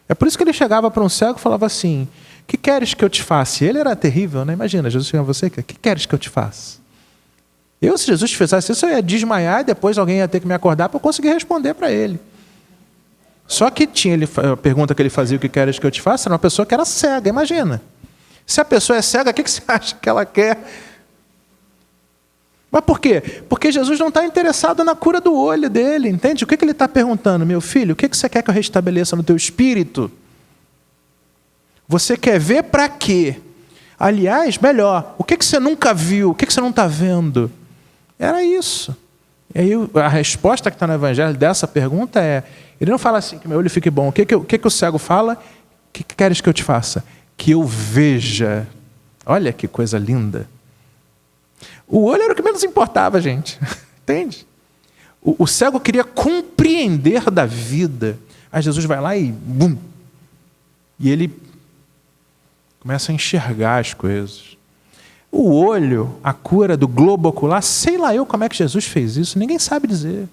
É por isso que ele chegava para um cego e falava assim, o que queres que eu te faça? E ele era terrível, né? Imagina, Jesus chegava a você, o que queres que eu te faça? Se Jesus fizesse isso, eu ia desmaiar e depois alguém ia ter que me acordar para eu conseguir responder para ele. Só que tinha a pergunta que ele fazia, o que queres que eu te faça? Era uma pessoa que era cega, imagina. Se a pessoa é cega, o que você acha que ela quer? Mas por quê? Porque Jesus não está interessado na cura do olho dele, entende? O que ele está perguntando? Meu filho, o que você quer que eu restabeleça no teu espírito? Você quer ver para quê? Aliás, melhor, o que você nunca viu? O que você não está vendo? Era isso. E aí a resposta que está no Evangelho dessa pergunta é, ele não fala assim, que meu olho fique bom. O que o cego fala? O que queres que eu te faça? Que eu veja. Olha que coisa linda. O olho era o que menos importava, gente. Entende? O cego queria compreender da vida. Aí Jesus vai lá e... bum! E ele começa a enxergar as coisas. O olho, a cura do globo ocular, sei lá eu como é que Jesus fez isso, ninguém sabe dizer.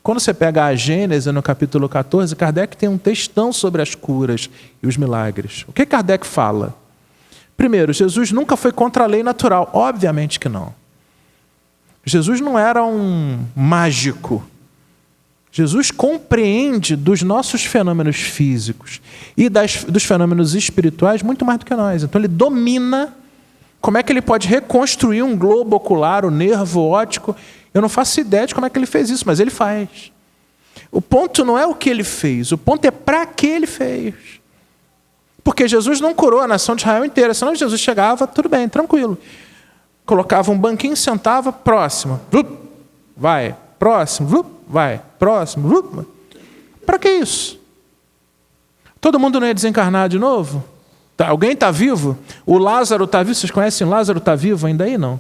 Quando você pega a Gênese, no capítulo 14, Kardec tem um textão sobre as curas e os milagres. O que Kardec fala? Primeiro, Jesus nunca foi contra a lei natural. Obviamente que não. Jesus não era um mágico. Jesus compreende dos nossos fenômenos físicos e dos fenômenos espirituais muito mais do que nós. Então ele domina como é que ele pode reconstruir um globo ocular, o nervo óptico. Eu não faço ideia de como é que ele fez isso, mas ele faz. O ponto não é o que ele fez, o ponto é para que ele fez. Porque Jesus não curou a nação de Israel inteira, senão Jesus chegava, tudo bem, tranquilo. Colocava um banquinho, sentava, próximo, vai, próximo, vai, próximo. Para que isso? Todo mundo não ia desencarnar de novo? Alguém está vivo? O Lázaro está vivo? Vocês conhecem o Lázaro? Está vivo ainda aí? Não.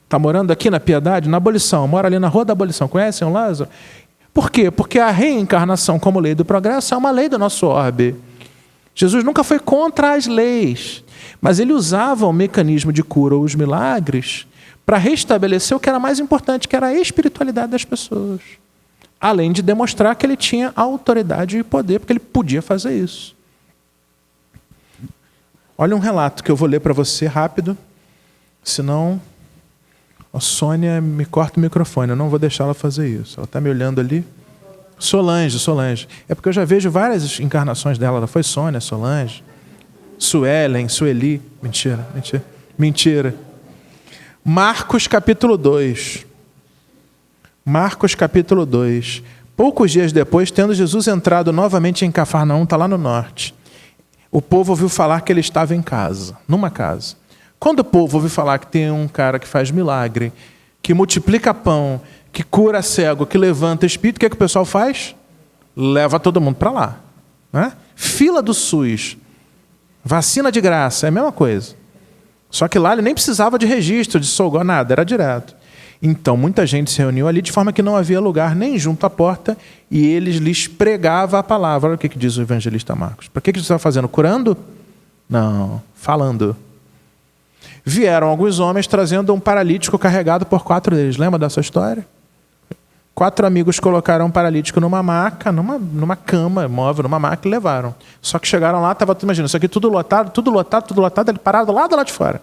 Está morando aqui na Piedade, na Abolição. Mora ali na Rua da Abolição. Conhecem o Lázaro? Por quê? Porque a reencarnação como lei do progresso é uma lei do nosso orbe. Jesus nunca foi contra as leis, mas ele usava o mecanismo de cura ou os milagres para restabelecer o que era mais importante, que era a espiritualidade das pessoas. Além de demonstrar que ele tinha autoridade e poder, porque ele podia fazer isso. Olha um relato que eu vou ler para você rápido, senão a Sônia me corta o microfone, eu não vou deixar ela fazer isso. Ela está me olhando ali. Solange. É porque eu já vejo várias encarnações dela. Ela foi Sônia, Solange, Suelen, Sueli. Mentira. Marcos capítulo 2. Marcos capítulo 2. Poucos dias depois, tendo Jesus entrado novamente em Cafarnaum, está lá no norte, o povo ouviu falar que ele estava em casa, numa casa. Quando o povo ouviu falar que tem um cara que faz milagre, que multiplica pão, que cura cego, que levanta espírito, o que é que o pessoal faz? Leva todo mundo para lá. Né? Fila do SUS, vacina de graça, é a mesma coisa. Só que lá ele nem precisava de registro, de SOGO, nada, era direto. Então, muita gente se reuniu ali de forma que não havia lugar nem junto à porta e eles lhes pregavam a palavra. Olha o que diz o evangelista Marcos. Para que Jesus estava fazendo? Curando? Não, falando. Vieram alguns homens trazendo um paralítico carregado por 4 deles. Lembra dessa história? 4 amigos colocaram um paralítico numa maca, numa cama móvel, numa maca e levaram. Só que chegaram lá, estava, imagina, isso aqui tudo lotado, ele parado lá do lado de fora.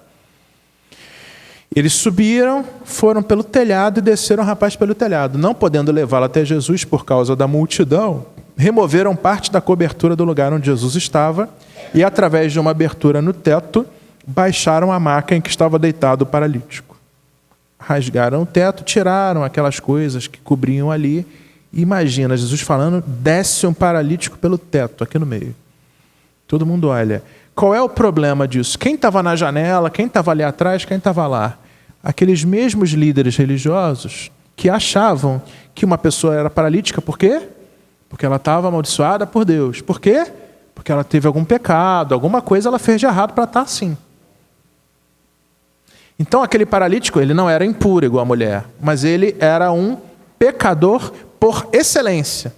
Eles subiram, foram pelo telhado e desceram o rapaz pelo telhado. Não podendo levá-lo até Jesus por causa da multidão, removeram parte da cobertura do lugar onde Jesus estava e, através de uma abertura no teto, baixaram a maca em que estava deitado o paralítico. Rasgaram o teto, tiraram aquelas coisas que cobriam ali. Imagina, Jesus falando, desce um paralítico pelo teto, aqui no meio. Todo mundo olha. Qual é o problema disso? Quem estava na janela, quem estava ali atrás, quem estava lá? Aqueles mesmos líderes religiosos que achavam que uma pessoa era paralítica, por quê? Porque ela estava amaldiçoada por Deus. Por quê? Porque ela teve algum pecado, alguma coisa ela fez de errado para estar assim. Então aquele paralítico, ele não era impuro igual a mulher, mas ele era um pecador por excelência.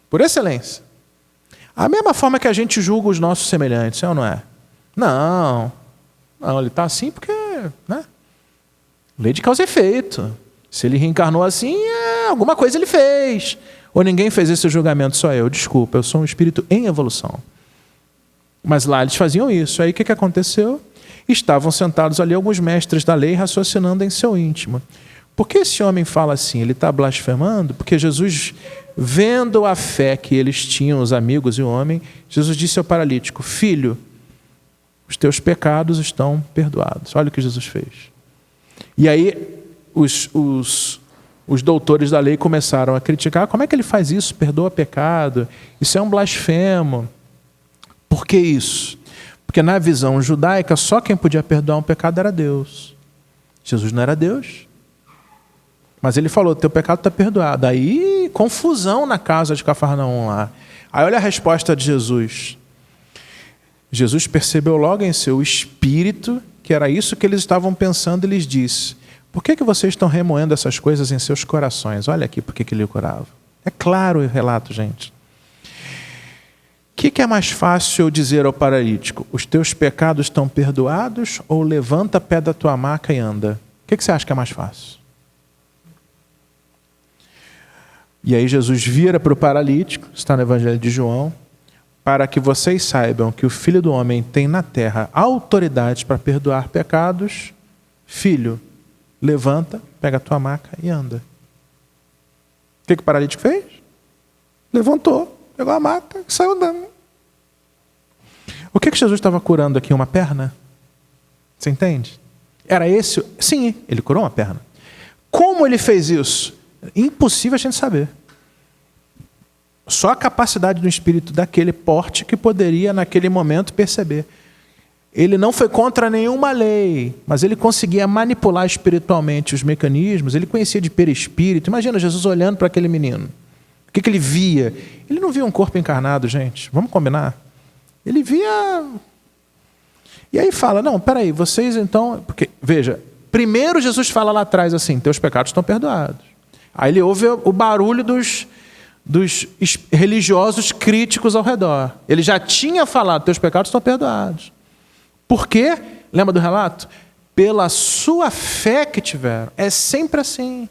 Por excelência. A mesma forma que a gente julga os nossos semelhantes, é ou não é? Não, ele está assim porque, né? Lei de causa e efeito. Se ele reencarnou assim, alguma coisa ele fez. Ou ninguém fez esse julgamento, só eu. Desculpa, eu sou um espírito em evolução. Mas lá eles faziam isso. Aí o que aconteceu? Estavam sentados ali alguns mestres da lei raciocinando em seu íntimo. Por que esse homem fala assim? Ele está blasfemando? Porque Jesus, vendo a fé que eles tinham, os amigos e o homem, Jesus disse ao paralítico, filho, os teus pecados estão perdoados. Olha o que Jesus fez. E aí os doutores da lei começaram a criticar. Como é que ele faz isso? Perdoa pecado? Isso é um blasfemo. Por que isso? Porque na visão judaica, só quem podia perdoar um pecado era Deus. Jesus não era Deus. Mas ele falou, teu pecado está perdoado. Aí, confusão na casa de Cafarnaum lá. Aí olha a resposta de Jesus. Jesus percebeu logo em seu espírito que era isso que eles estavam pensando e lhes disse, por que vocês estão remoendo essas coisas em seus corações? Olha aqui por que ele curava. É claro o relato, gente. O que é mais fácil eu dizer ao paralítico? Os teus pecados estão perdoados ou levanta a pé da tua maca e anda? O que você acha que é mais fácil? E aí Jesus vira para o paralítico, está no Evangelho de João, para que vocês saibam que o Filho do Homem tem na terra autoridade para perdoar pecados. Filho, levanta, pega a tua maca e anda. O que o paralítico fez? Levantou, pegou a maca e saiu andando. O que Jesus estava curando aqui? Uma perna? Você entende? Era esse? Sim, ele curou uma perna. Como ele fez isso? Impossível a gente saber. Só a capacidade do espírito daquele porte que poderia, naquele momento, perceber. Ele não foi contra nenhuma lei, mas ele conseguia manipular espiritualmente os mecanismos, ele conhecia de perispírito. Imagina Jesus olhando para aquele menino. O O que ele via? Ele não via um corpo encarnado, gente. Vamos combinar? Ele via... E aí fala, não, peraí, vocês então... Porque, veja, primeiro Jesus fala lá atrás assim, teus pecados estão perdoados. Aí ele ouve o barulho dos religiosos críticos ao redor. Ele já tinha falado, teus pecados estão perdoados. Por quê? Lembra do relato? Pela sua fé que tiveram. É sempre assim.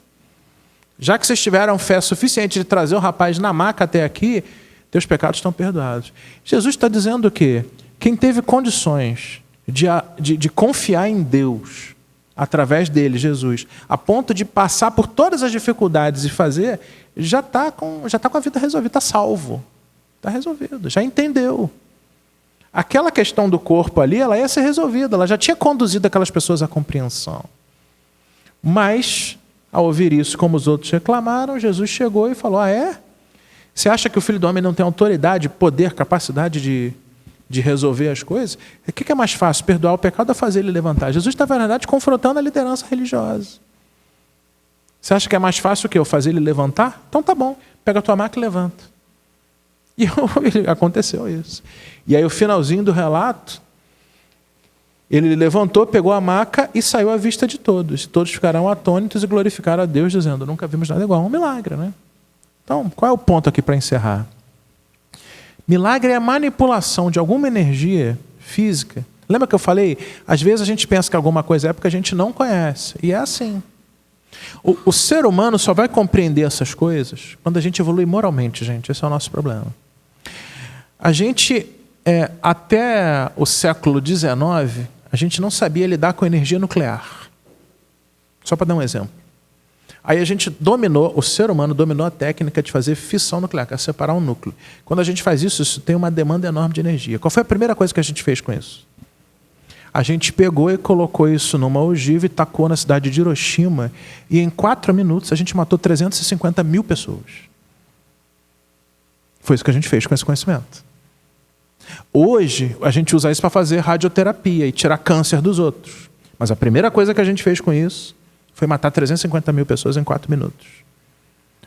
Já que vocês tiveram fé suficiente de trazer o rapaz na maca até aqui, teus pecados estão perdoados. Jesus está dizendo que quem teve condições de confiar em Deus, através dele, Jesus, a ponto de passar por todas as dificuldades e fazer, já está com a vida resolvida, está salvo. Está resolvido, já entendeu. Aquela questão do corpo ali, ela ia ser resolvida, ela já tinha conduzido aquelas pessoas à compreensão. Mas, ao ouvir isso, como os outros reclamaram, Jesus chegou e falou, Você acha que o Filho do Homem não tem autoridade, poder, capacidade de resolver as coisas? O que é mais fácil, perdoar o pecado ou fazer ele levantar? Jesus está, na verdade, confrontando a liderança religiosa. Você acha que é mais fácil o quê? Eu fazer ele levantar? Então tá bom, pega a tua maca e levanta. E aconteceu isso. E aí o finalzinho do relato, ele levantou, pegou a maca e saiu à vista de todos. Todos ficaram atônitos e glorificaram a Deus, dizendo, nunca vimos nada igual. Um milagre, né? Então, qual é o ponto aqui para encerrar? Milagre é a manipulação de alguma energia física. Lembra que eu falei? Às vezes a gente pensa que alguma coisa é porque a gente não conhece. E é assim. O ser humano só vai compreender essas coisas quando a gente evolui moralmente, gente. Esse é o nosso problema. A gente, até o século XIX, a gente não sabia lidar com energia nuclear. Só para dar um exemplo. Aí a gente o ser humano dominou a técnica de fazer fissão nuclear, que é separar um núcleo. Quando a gente faz isso, isso tem uma demanda enorme de energia. Qual foi a primeira coisa que a gente fez com isso? A gente pegou e colocou isso numa ogiva e tacou na cidade de Hiroshima, e em 4 minutos a gente matou 350 mil pessoas. Foi isso que a gente fez com esse conhecimento. Hoje, a gente usa isso para fazer radioterapia e tirar câncer dos outros. Mas a primeira coisa que a gente fez com isso foi matar 350 mil pessoas em 4 minutos.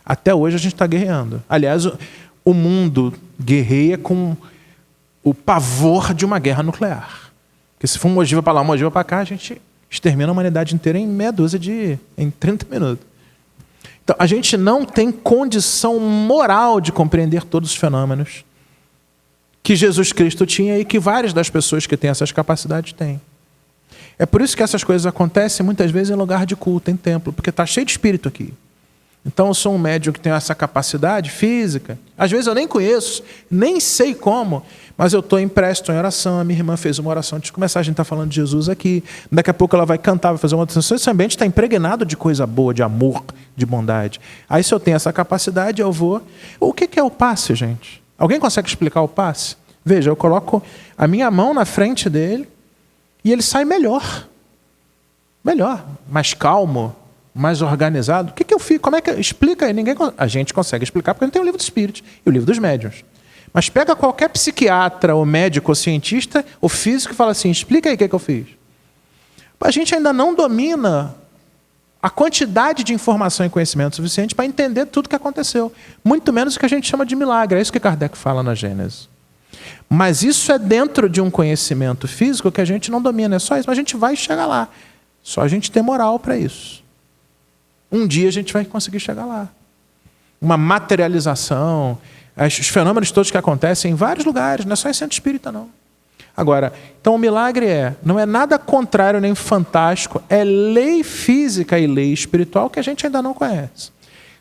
Até hoje a gente está guerreando. Aliás, o mundo guerreia com o pavor de uma guerra nuclear. Porque se for uma ogiva para lá, uma ogiva para cá, a gente extermina a humanidade inteira em meia dúzia em 30 minutos. Então, a gente não tem condição moral de compreender todos os fenômenos que Jesus Cristo tinha e que várias das pessoas que têm essas capacidades têm. É por isso que essas coisas acontecem muitas vezes em lugar de culto, em templo, porque está cheio de espírito aqui. Então eu sou um médium que tem essa capacidade física, às vezes eu nem conheço, nem sei como, mas eu estou impresso, estou em oração, a minha irmã fez uma oração antes de começar, a gente está falando de Jesus aqui, daqui a pouco ela vai cantar, vai fazer uma oração, esse ambiente está impregnado de coisa boa, de amor, de bondade. Aí se eu tenho essa capacidade, eu vou... O que é o passe, gente? Alguém consegue explicar o passe? Veja, eu coloco a minha mão na frente dele e ele sai melhor, mais calmo, mais organizado. O que eu fiz? Como é que explica aí? A gente consegue explicar porque não tem o livro dos espíritos e o livro dos médiuns. Mas pega qualquer psiquiatra, ou médico, ou cientista, ou físico e fala assim, explica aí o que eu fiz. A gente ainda não domina a quantidade de informação e conhecimento suficiente para entender tudo o que aconteceu. Muito menos o que a gente chama de milagre. É isso que Kardec fala na Gênese. Mas isso é dentro de um conhecimento físico que a gente não domina. É só isso, mas a gente vai chegar lá. Só a gente ter moral para isso. Um dia a gente vai conseguir chegar lá. Uma materialização, os fenômenos todos que acontecem em vários lugares, não é só em centro espírita, não. Agora, então o milagre não é nada contrário nem fantástico, é lei física e lei espiritual que a gente ainda não conhece.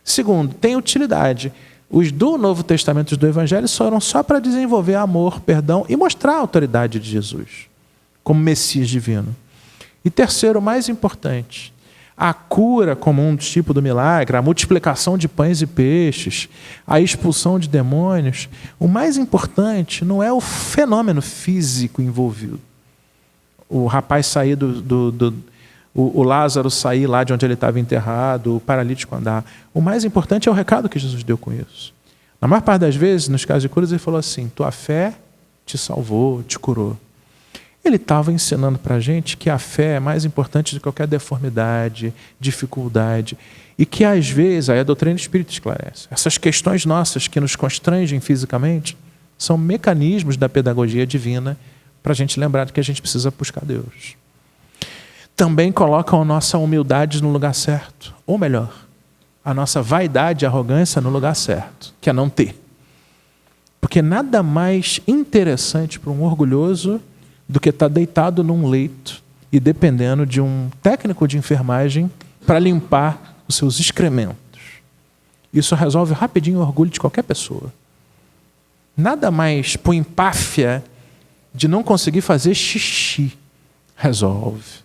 Segundo, tem utilidade. Os do Novo Testamento e do Evangelho foram só para desenvolver amor, perdão e mostrar a autoridade de Jesus como Messias divino. E terceiro, mais importante, a cura como um tipo do milagre, a multiplicação de pães e peixes, a expulsão de demônios. O mais importante não é o fenômeno físico envolvido. O rapaz sair o Lázaro sair lá de onde ele estava enterrado, o paralítico andar. O mais importante é o recado que Jesus deu com isso. Na maior parte das vezes, nos casos de curas, ele falou assim, tua fé te salvou, te curou. Ele estava ensinando para a gente que a fé é mais importante do que qualquer deformidade, dificuldade, e que às vezes, aí a doutrina do Espírito esclarece, essas questões nossas que nos constrangem fisicamente são mecanismos da pedagogia divina para a gente lembrar de que a gente precisa buscar Deus. Também colocam a nossa humildade no lugar certo, ou melhor, a nossa vaidade e arrogância no lugar certo, que é não ter. Porque nada mais interessante para um orgulhoso do que estar deitado num leito e dependendo de um técnico de enfermagem para limpar os seus excrementos. Isso resolve rapidinho o orgulho de qualquer pessoa. Nada mais põe empáfia de não conseguir fazer xixi. Resolve.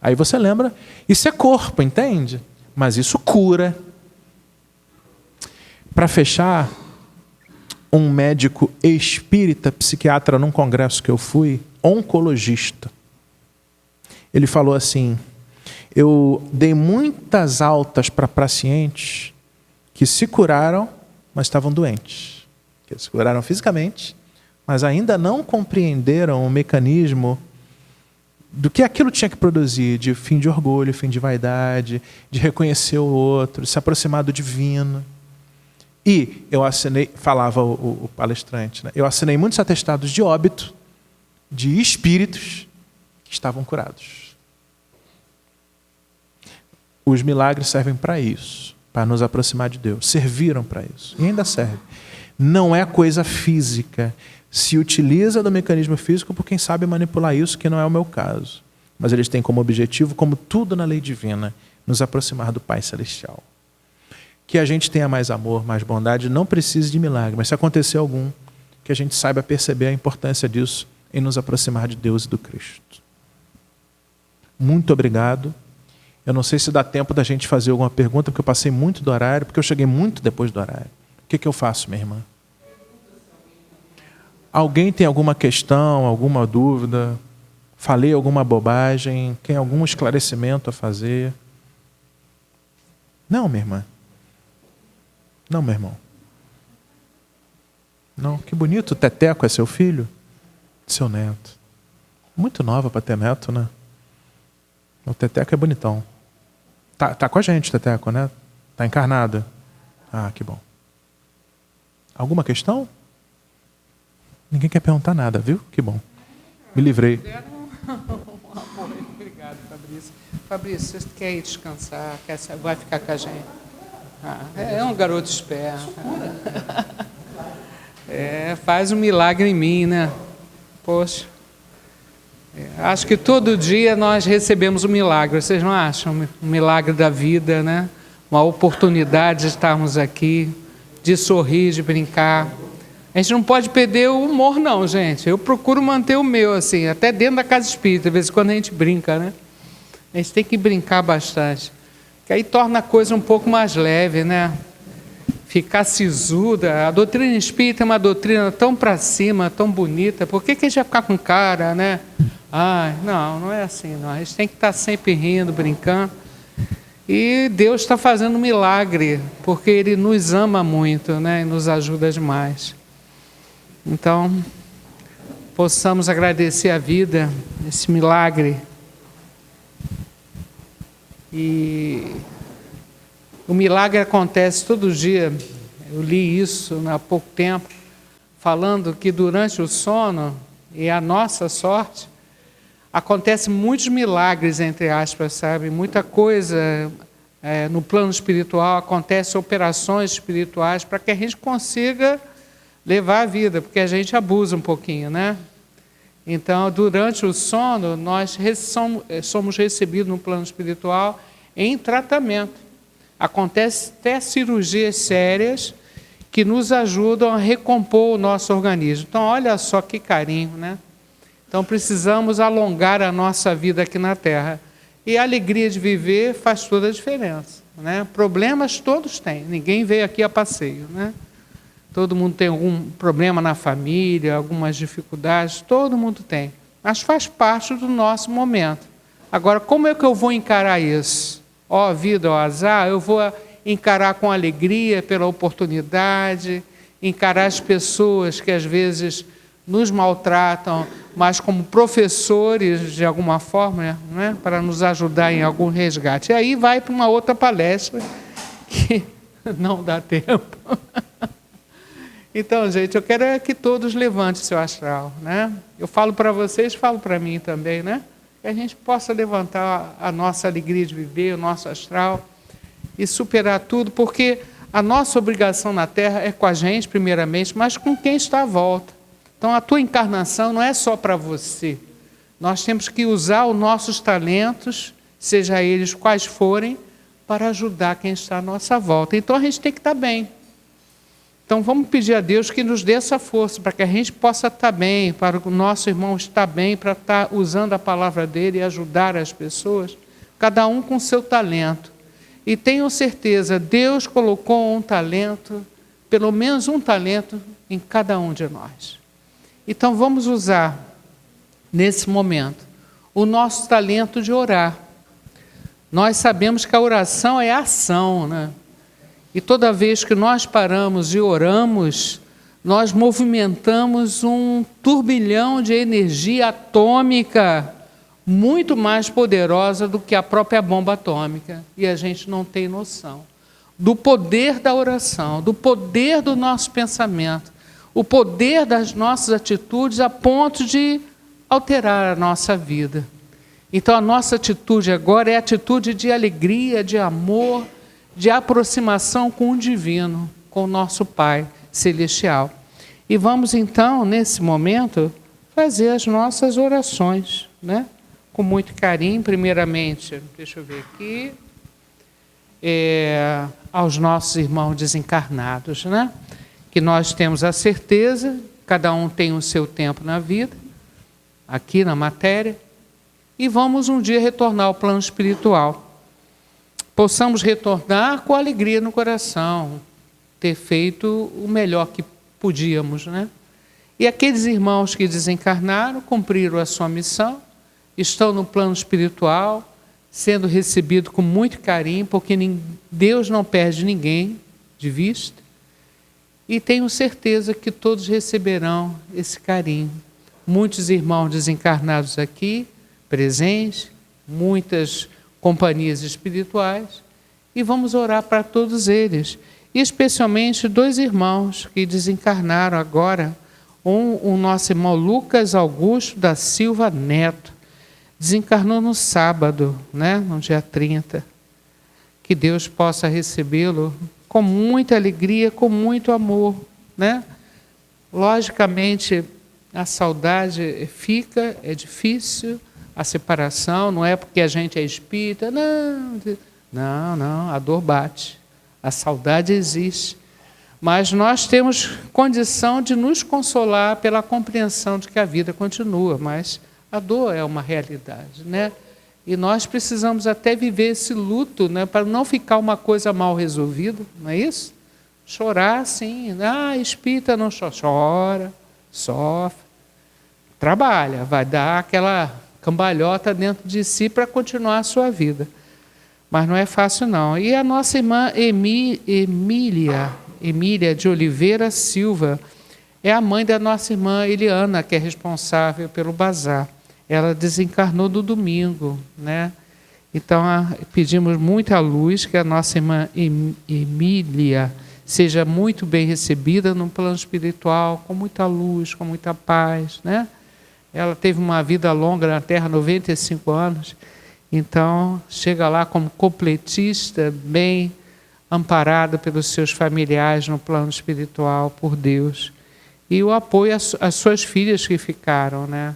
Aí você lembra, isso é corpo, entende? Mas isso cura. Para fechar, um médico espírita, psiquiatra, num congresso que eu fui, oncologista, ele falou assim: eu dei muitas altas para pacientes que se curaram, mas estavam doentes. Que se curaram fisicamente, mas ainda não compreenderam o mecanismo do que aquilo tinha que produzir, de fim de orgulho, fim de vaidade, de reconhecer o outro, de se aproximar do divino. E eu assinei, falava o palestrante, né? Eu assinei muitos atestados de óbito de espíritos que estavam curados. Os milagres servem para isso, para nos aproximar de Deus. Serviram para isso e ainda servem. Não é coisa física. Se utiliza do mecanismo físico por quem sabe manipular isso, que não é o meu caso. Mas eles têm como objetivo, como tudo na lei divina, nos aproximar do Pai Celestial. Que a gente tenha mais amor, mais bondade, não precise de milagre, mas se acontecer algum, que a gente saiba perceber a importância disso em nos aproximar de Deus e do Cristo. Muito obrigado. Eu não sei se dá tempo da gente fazer alguma pergunta, porque eu passei muito do horário, porque eu cheguei muito depois do horário. O que eu faço, minha irmã? Alguém tem alguma questão, alguma dúvida? Falei alguma bobagem? Tem algum esclarecimento a fazer? Não, minha irmã. Não, meu irmão. Não, que bonito. O Teteco é seu filho? Seu neto. Muito nova para ter neto, né? O Teteco é bonitão. Tá com a gente, Teteco, né? Tá encarnada. Ah, que bom. Alguma questão? Ninguém quer perguntar nada, viu? Que bom. Me livrei. Obrigado, Fabrício. Fabrício, você quer ir descansar? Vai ficar com a gente? É um garoto esperto. Faz um milagre em mim, né? Poxa. Acho que todo dia nós recebemos um milagre. Vocês não acham? Um milagre da vida, né? Uma oportunidade de estarmos aqui, de sorrir, de brincar. A gente não pode perder o humor, não, gente. Eu procuro manter o meu, assim, até dentro da casa espírita, de vez em quando a gente brinca, né? A gente tem que brincar bastante. Que aí torna a coisa um pouco mais leve, né? Ficar sisuda. A doutrina espírita é uma doutrina tão para cima, tão bonita. Por que a gente vai ficar com cara, né? Não é assim, não. A gente tem que estar sempre rindo, brincando. E Deus está fazendo um milagre, porque Ele nos ama muito, né? E nos ajuda demais. Então, possamos agradecer a vida, esse milagre. E o milagre acontece todo dia. Eu li isso há pouco tempo, falando que durante o sono, e a nossa sorte, acontecem muitos milagres, entre aspas, sabe? Muita coisa no plano espiritual, acontece operações espirituais para que a gente consiga levar a vida, porque a gente abusa um pouquinho, né? Então, durante o sono, nós somos recebidos no plano espiritual em tratamento. Acontece até cirurgias sérias que nos ajudam a recompor o nosso organismo. Então, olha só que carinho, né? Então, precisamos alongar a nossa vida aqui na Terra. E a alegria de viver faz toda a diferença, né? Problemas todos têm, ninguém veio aqui a passeio, né? Todo mundo tem algum problema na família, algumas dificuldades, todo mundo tem. Mas faz parte do nosso momento. Agora, como é que eu vou encarar isso? Ó vida, ó azar, eu vou encarar com alegria pela oportunidade, encarar as pessoas que às vezes nos maltratam, mas como professores de alguma forma, né, para nos ajudar em algum resgate. E aí vai para uma outra palestra que não dá tempo. Então, gente, eu quero que todos levantem seu astral, né? Eu falo para vocês, falo para mim também, né? Que a gente possa levantar a nossa alegria de viver, o nosso astral e superar tudo, porque a nossa obrigação na Terra é com a gente, primeiramente, mas com quem está à volta. Então, a tua encarnação não é só para você. Nós temos que usar os nossos talentos, seja eles quais forem, para ajudar quem está à nossa volta. Então, a gente tem que estar bem. Então, vamos pedir a Deus que nos dê essa força, para que a gente possa estar bem, para o nosso irmão estar bem, para estar usando a palavra dele e ajudar as pessoas, cada um com o seu talento. E tenho certeza, Deus colocou um talento, pelo menos um talento, em cada um de nós. Então, vamos usar, nesse momento, o nosso talento de orar. Nós sabemos que a oração é ação, né? E toda vez que nós paramos e oramos, nós movimentamos um turbilhão de energia atômica muito mais poderosa do que a própria bomba atômica. E a gente não tem noção do poder da oração, do poder do nosso pensamento, o poder das nossas atitudes a ponto de alterar a nossa vida. Então, a nossa atitude agora é atitude de alegria, de amor, de aproximação com o divino, com o nosso Pai Celestial. E vamos, então, nesse momento, fazer as nossas orações, né? Com muito carinho, primeiramente, deixa eu ver aqui, aos nossos irmãos desencarnados, né? Que nós temos a certeza, cada um tem o seu tempo na vida, aqui na matéria, e vamos um dia retornar ao plano espiritual. Possamos retornar com alegria no coração, ter feito o melhor que podíamos, né? E aqueles irmãos que desencarnaram, cumpriram a sua missão, estão no plano espiritual, sendo recebidos com muito carinho, porque Deus não perde ninguém de vista, e tenho certeza que todos receberão esse carinho. Muitos irmãos desencarnados aqui, presentes, muitas companhias espirituais, e vamos orar para todos eles, e especialmente 2 irmãos que desencarnaram agora, o nosso irmão Lucas Augusto da Silva Neto, desencarnou no sábado, né, no dia 30, que Deus possa recebê-lo com muita alegria, com muito amor, né? Logicamente, a saudade fica, é difícil, a separação, não é porque a gente é espírita, não, a dor bate, a saudade existe, mas nós temos condição de nos consolar pela compreensão de que a vida continua, mas a dor é uma realidade, né? E nós precisamos até viver esse luto, né, para não ficar uma coisa mal resolvida, não é isso? Chorar, sim, espírita não chora, sofre, trabalha, vai dar aquela cambalhota dentro de si para continuar a sua vida. Mas não é fácil, não. E a nossa irmã Emília de Oliveira Silva é a mãe da nossa irmã Eliana, que é responsável pelo bazar. Ela desencarnou no domingo, né? Então, pedimos muita luz, que a nossa irmã Emília seja muito bem recebida no plano espiritual, com muita luz, com muita paz, né? Ela teve uma vida longa na Terra, 95 anos, então chega lá como completista, bem amparada pelos seus familiares no plano espiritual, por Deus. E o apoio às suas filhas que ficaram, né?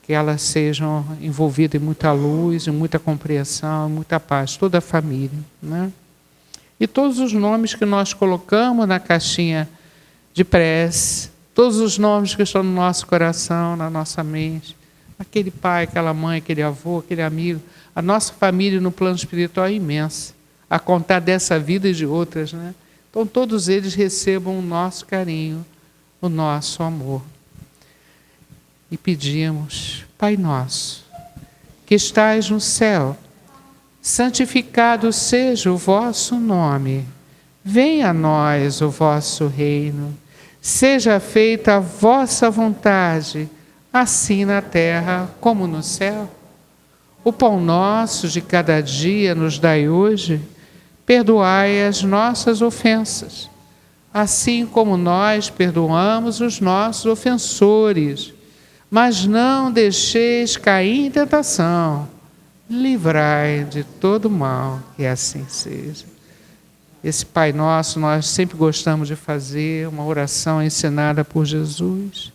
Que elas sejam envolvidas em muita luz, em muita compreensão, em muita paz, toda a família, né? E todos os nomes que nós colocamos na caixinha de prece, todos os nomes que estão no nosso coração, na nossa mente, aquele pai, aquela mãe, aquele avô, aquele amigo, a nossa família no plano espiritual é imensa, a contar dessa vida e de outras, né? Então todos eles recebam o nosso carinho, o nosso amor. E pedimos, Pai nosso, que estais no céu, santificado seja o vosso nome, venha a nós o vosso reino, Seja feita a vossa vontade, assim na terra como no céu. O pão nosso de cada dia nos dai hoje, perdoai as nossas ofensas, assim como nós perdoamos os nossos ofensores. Mas não deixeis cair em tentação, livrai de todo mal, que assim seja. Esse Pai Nosso nós sempre gostamos de fazer, uma oração ensinada por Jesus.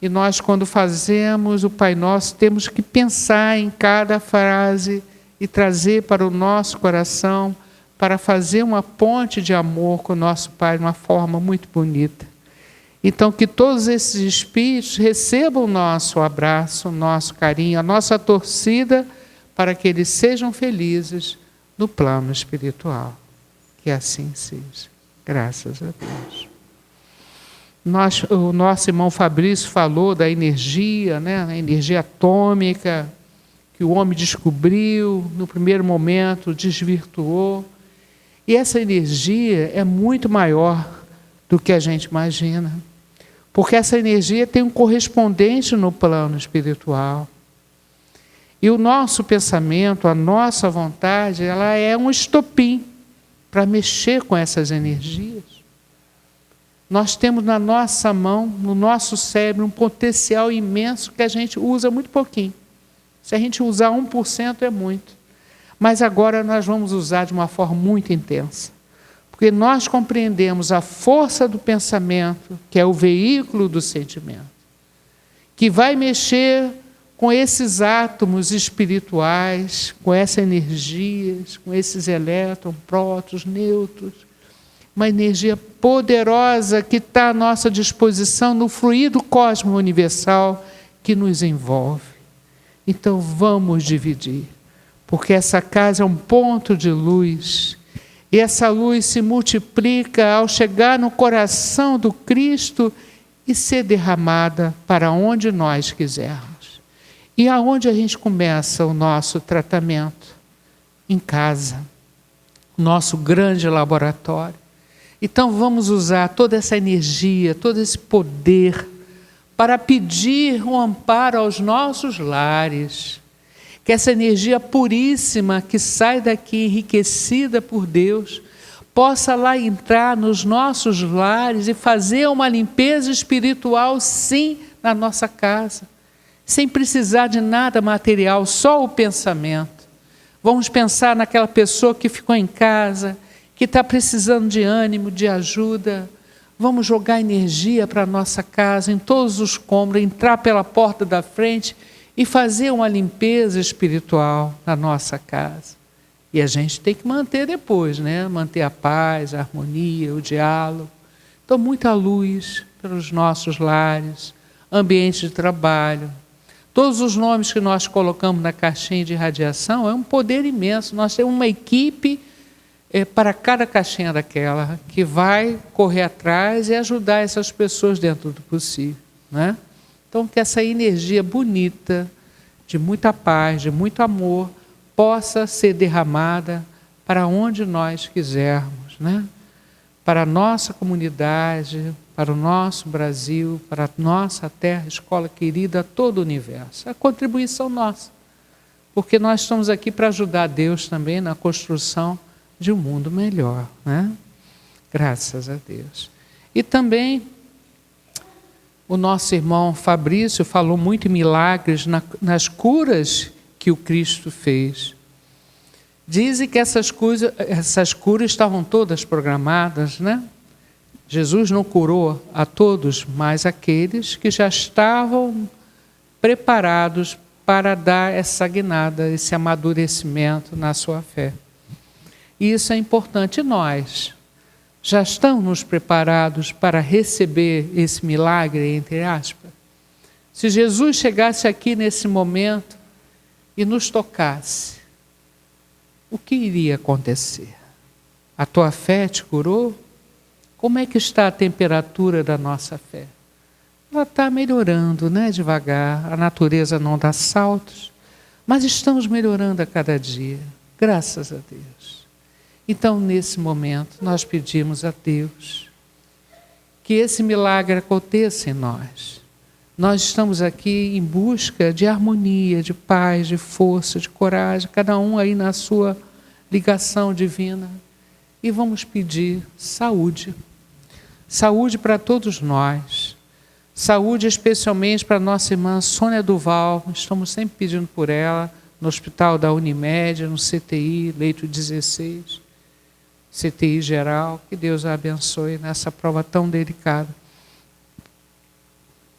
E nós, quando fazemos o Pai Nosso, temos que pensar em cada frase e trazer para o nosso coração, para fazer uma ponte de amor com o nosso Pai de uma forma muito bonita. Então, que todos esses espíritos recebam o nosso abraço, o nosso carinho, a nossa torcida, para que eles sejam felizes no plano espiritual. Que assim seja. Graças a Deus. O nosso irmão Fabrício falou da energia, né? A energia atômica, que o homem descobriu, no primeiro momento desvirtuou. E essa energia é muito maior do que a gente imagina. Porque essa energia tem um correspondente no plano espiritual. E o nosso pensamento, a nossa vontade, ela é um estopim para mexer com essas energias. Nós temos na nossa mão, no nosso cérebro, um potencial imenso que a gente usa muito pouquinho. Se a gente usar 1% é muito. Mas agora nós vamos usar de uma forma muito intensa. Porque nós compreendemos a força do pensamento, que é o veículo do sentimento, que vai mexer com esses átomos espirituais, com essas energias, com esses elétrons, prótons, nêutrons, uma energia poderosa que está à nossa disposição no fluido cósmico universal que nos envolve. Então vamos dividir, porque essa casa é um ponto de luz, e essa luz se multiplica ao chegar no coração do Cristo e ser derramada para onde nós quisermos. E aonde a gente começa o nosso tratamento? Em casa, nosso grande laboratório. Então vamos usar toda essa energia, todo esse poder para pedir um amparo aos nossos lares. Que essa energia puríssima que sai daqui enriquecida por Deus possa lá entrar nos nossos lares e fazer uma limpeza espiritual, sim, na nossa casa. Sem precisar de nada material, só o pensamento. Vamos pensar naquela pessoa que ficou em casa, que está precisando de ânimo, de ajuda. Vamos jogar energia para a nossa casa, em todos os cômodos, entrar pela porta da frente e fazer uma limpeza espiritual na nossa casa. E a gente tem que manter depois, né? Manter a paz, a harmonia, o diálogo. Então, muita luz pelos nossos lares, ambiente de trabalho. Todos os nomes que nós colocamos na caixinha de radiação é um poder imenso. Nós temos uma equipe para cada caixinha daquela, que vai correr atrás e ajudar essas pessoas dentro do possível, né? Então, que essa energia bonita, de muita paz, de muito amor, possa ser derramada para onde nós quisermos, né? Para a nossa comunidade, para o nosso Brasil, para a nossa terra, escola querida, todo o universo. A contribuição nossa, porque nós estamos aqui para ajudar Deus também na construção de um mundo melhor, né? Graças a Deus. E também o nosso irmão Fabrício falou muito em milagres nas curas que o Cristo fez. Dizem que essas curas estavam todas programadas, né? Jesus não curou a todos, mas aqueles que já estavam preparados para dar essa guinada, esse amadurecimento na sua fé. E isso é importante. E nós já estamos preparados para receber esse milagre, entre aspas? Se Jesus chegasse aqui nesse momento e nos tocasse, o que iria acontecer? A tua fé te curou? Como é que está a temperatura da nossa fé? Ela está melhorando, né, devagar. A natureza não dá saltos, mas estamos melhorando a cada dia, graças a Deus. Então, nesse momento, nós pedimos a Deus que esse milagre aconteça em nós. Nós estamos aqui em busca de harmonia, de paz, de força, de coragem, cada um aí na sua ligação divina. E vamos pedir saúde. Saúde para todos nós. Saúde especialmente para nossa irmã Sônia Duval. Estamos sempre pedindo por ela, no hospital da Unimed, no CTI, leito 16, CTI geral. Que Deus a abençoe nessa prova tão delicada.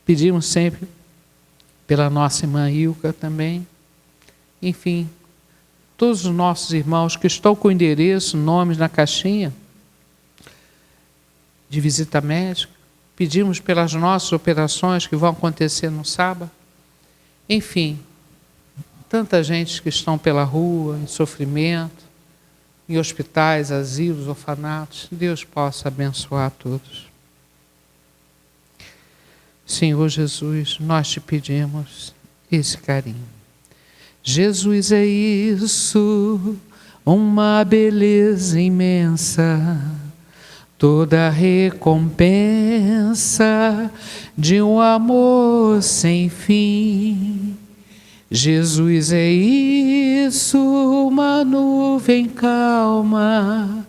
Pedimos sempre pela nossa irmã Ilka também. Enfim, todos os nossos irmãos que estão com endereço, nomes na caixinha de visita médica. Pedimos pelas nossas operações que vão acontecer no sábado. Enfim, tanta gente que estão pela rua, em sofrimento, em hospitais, asilos, orfanatos. Deus possa abençoar todos. Senhor Jesus, nós te pedimos esse carinho. Jesus, é isso, uma beleza imensa, toda a recompensa de um amor sem fim. Jesus, é isso, uma nuvem calma,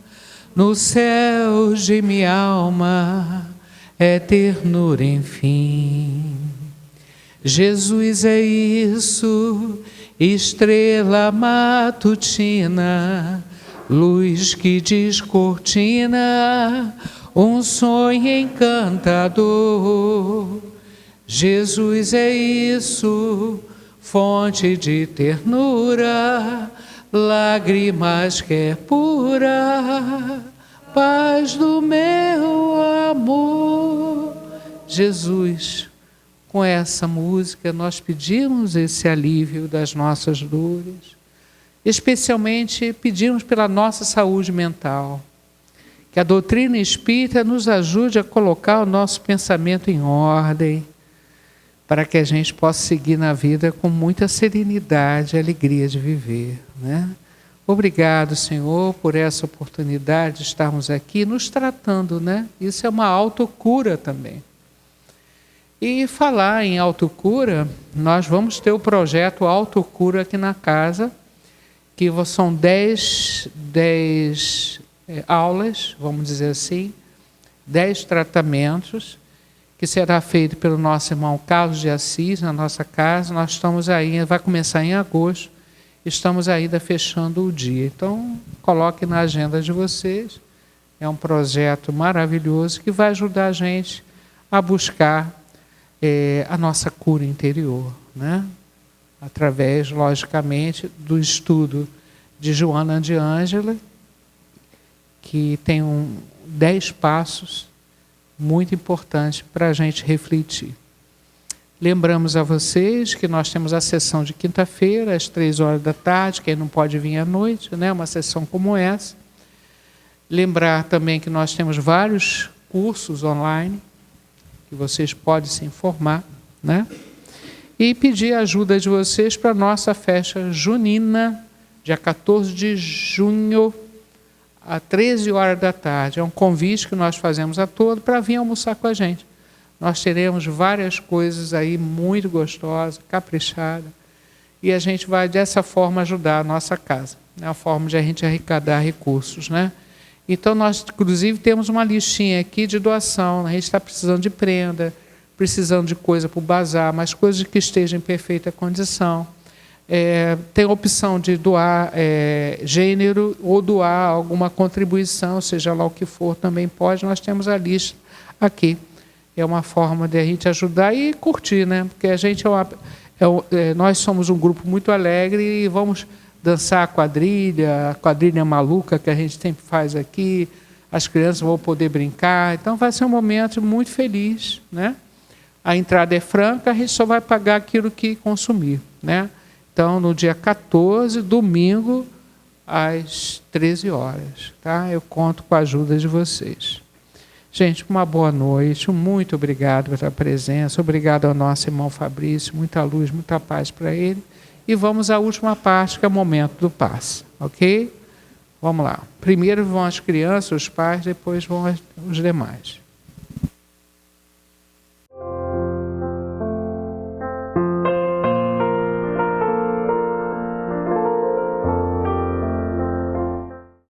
no céu de minha alma, é ternura, enfim. Jesus, é isso, estrela matutina, luz que descortina um sonho encantador. Jesus, é isso, fonte de ternura, lágrimas que é pura, paz do meu amor. Jesus, com essa música nós pedimos esse alívio das nossas dores, especialmente pedimos pela nossa saúde mental, que a doutrina espírita nos ajude a colocar o nosso pensamento em ordem, para que a gente possa seguir na vida com muita serenidade e alegria de viver, né? Obrigado, Senhor, por essa oportunidade de estarmos aqui nos tratando, né? Isso é uma autocura também. E falar em autocura, nós vamos ter o projeto Autocura aqui na casa, que são 10 aulas, vamos dizer assim, 10 tratamentos, que será feito pelo nosso irmão Carlos de Assis, na nossa casa. Nós estamos aí, vai começar em agosto, estamos ainda fechando o dia. Então, coloque na agenda de vocês. É um projeto maravilhoso que vai ajudar a gente a buscar a nossa cura interior, né? Através, logicamente, do estudo de Joana de Ângela, que tem 10 passos muito importantes para a gente refletir. Lembramos a vocês que nós temos a sessão de quinta-feira, às 15h, quem não pode vir à noite, né? Uma sessão como essa. Lembrar também que nós temos vários cursos online, que vocês podem se informar, né? E pedir a ajuda de vocês para a nossa festa junina, dia 14 de junho, às 13h. É um convite que nós fazemos a todos para vir almoçar com a gente. Nós teremos várias coisas aí muito gostosas, caprichadas, e a gente vai dessa forma ajudar a nossa casa. É a forma de a gente arrecadar recursos, né? Então, nós, inclusive, temos uma listinha aqui de doação. A gente está precisando de prenda, precisando de coisa para o bazar, mas coisas que estejam em perfeita condição. Tem a opção de doar gênero ou doar alguma contribuição, seja lá o que for, também pode. Nós temos a lista aqui. É uma forma de a gente ajudar e curtir, né? Porque a gente nós somos um grupo muito alegre e vamos dançar a quadrilha maluca que a gente sempre faz aqui. As crianças vão poder brincar. Então vai ser um momento muito feliz, né? A entrada é franca, a gente só vai pagar aquilo que consumir, né? Então, no dia 14, domingo, às 13h, tá? Eu conto com a ajuda de vocês. Gente, uma boa noite, muito obrigado pela presença, obrigado ao nosso irmão Fabrício, muita luz, muita paz para ele. E vamos à última parte, que é o momento do passe, ok? Vamos lá. Primeiro vão as crianças, os pais, depois vão os demais.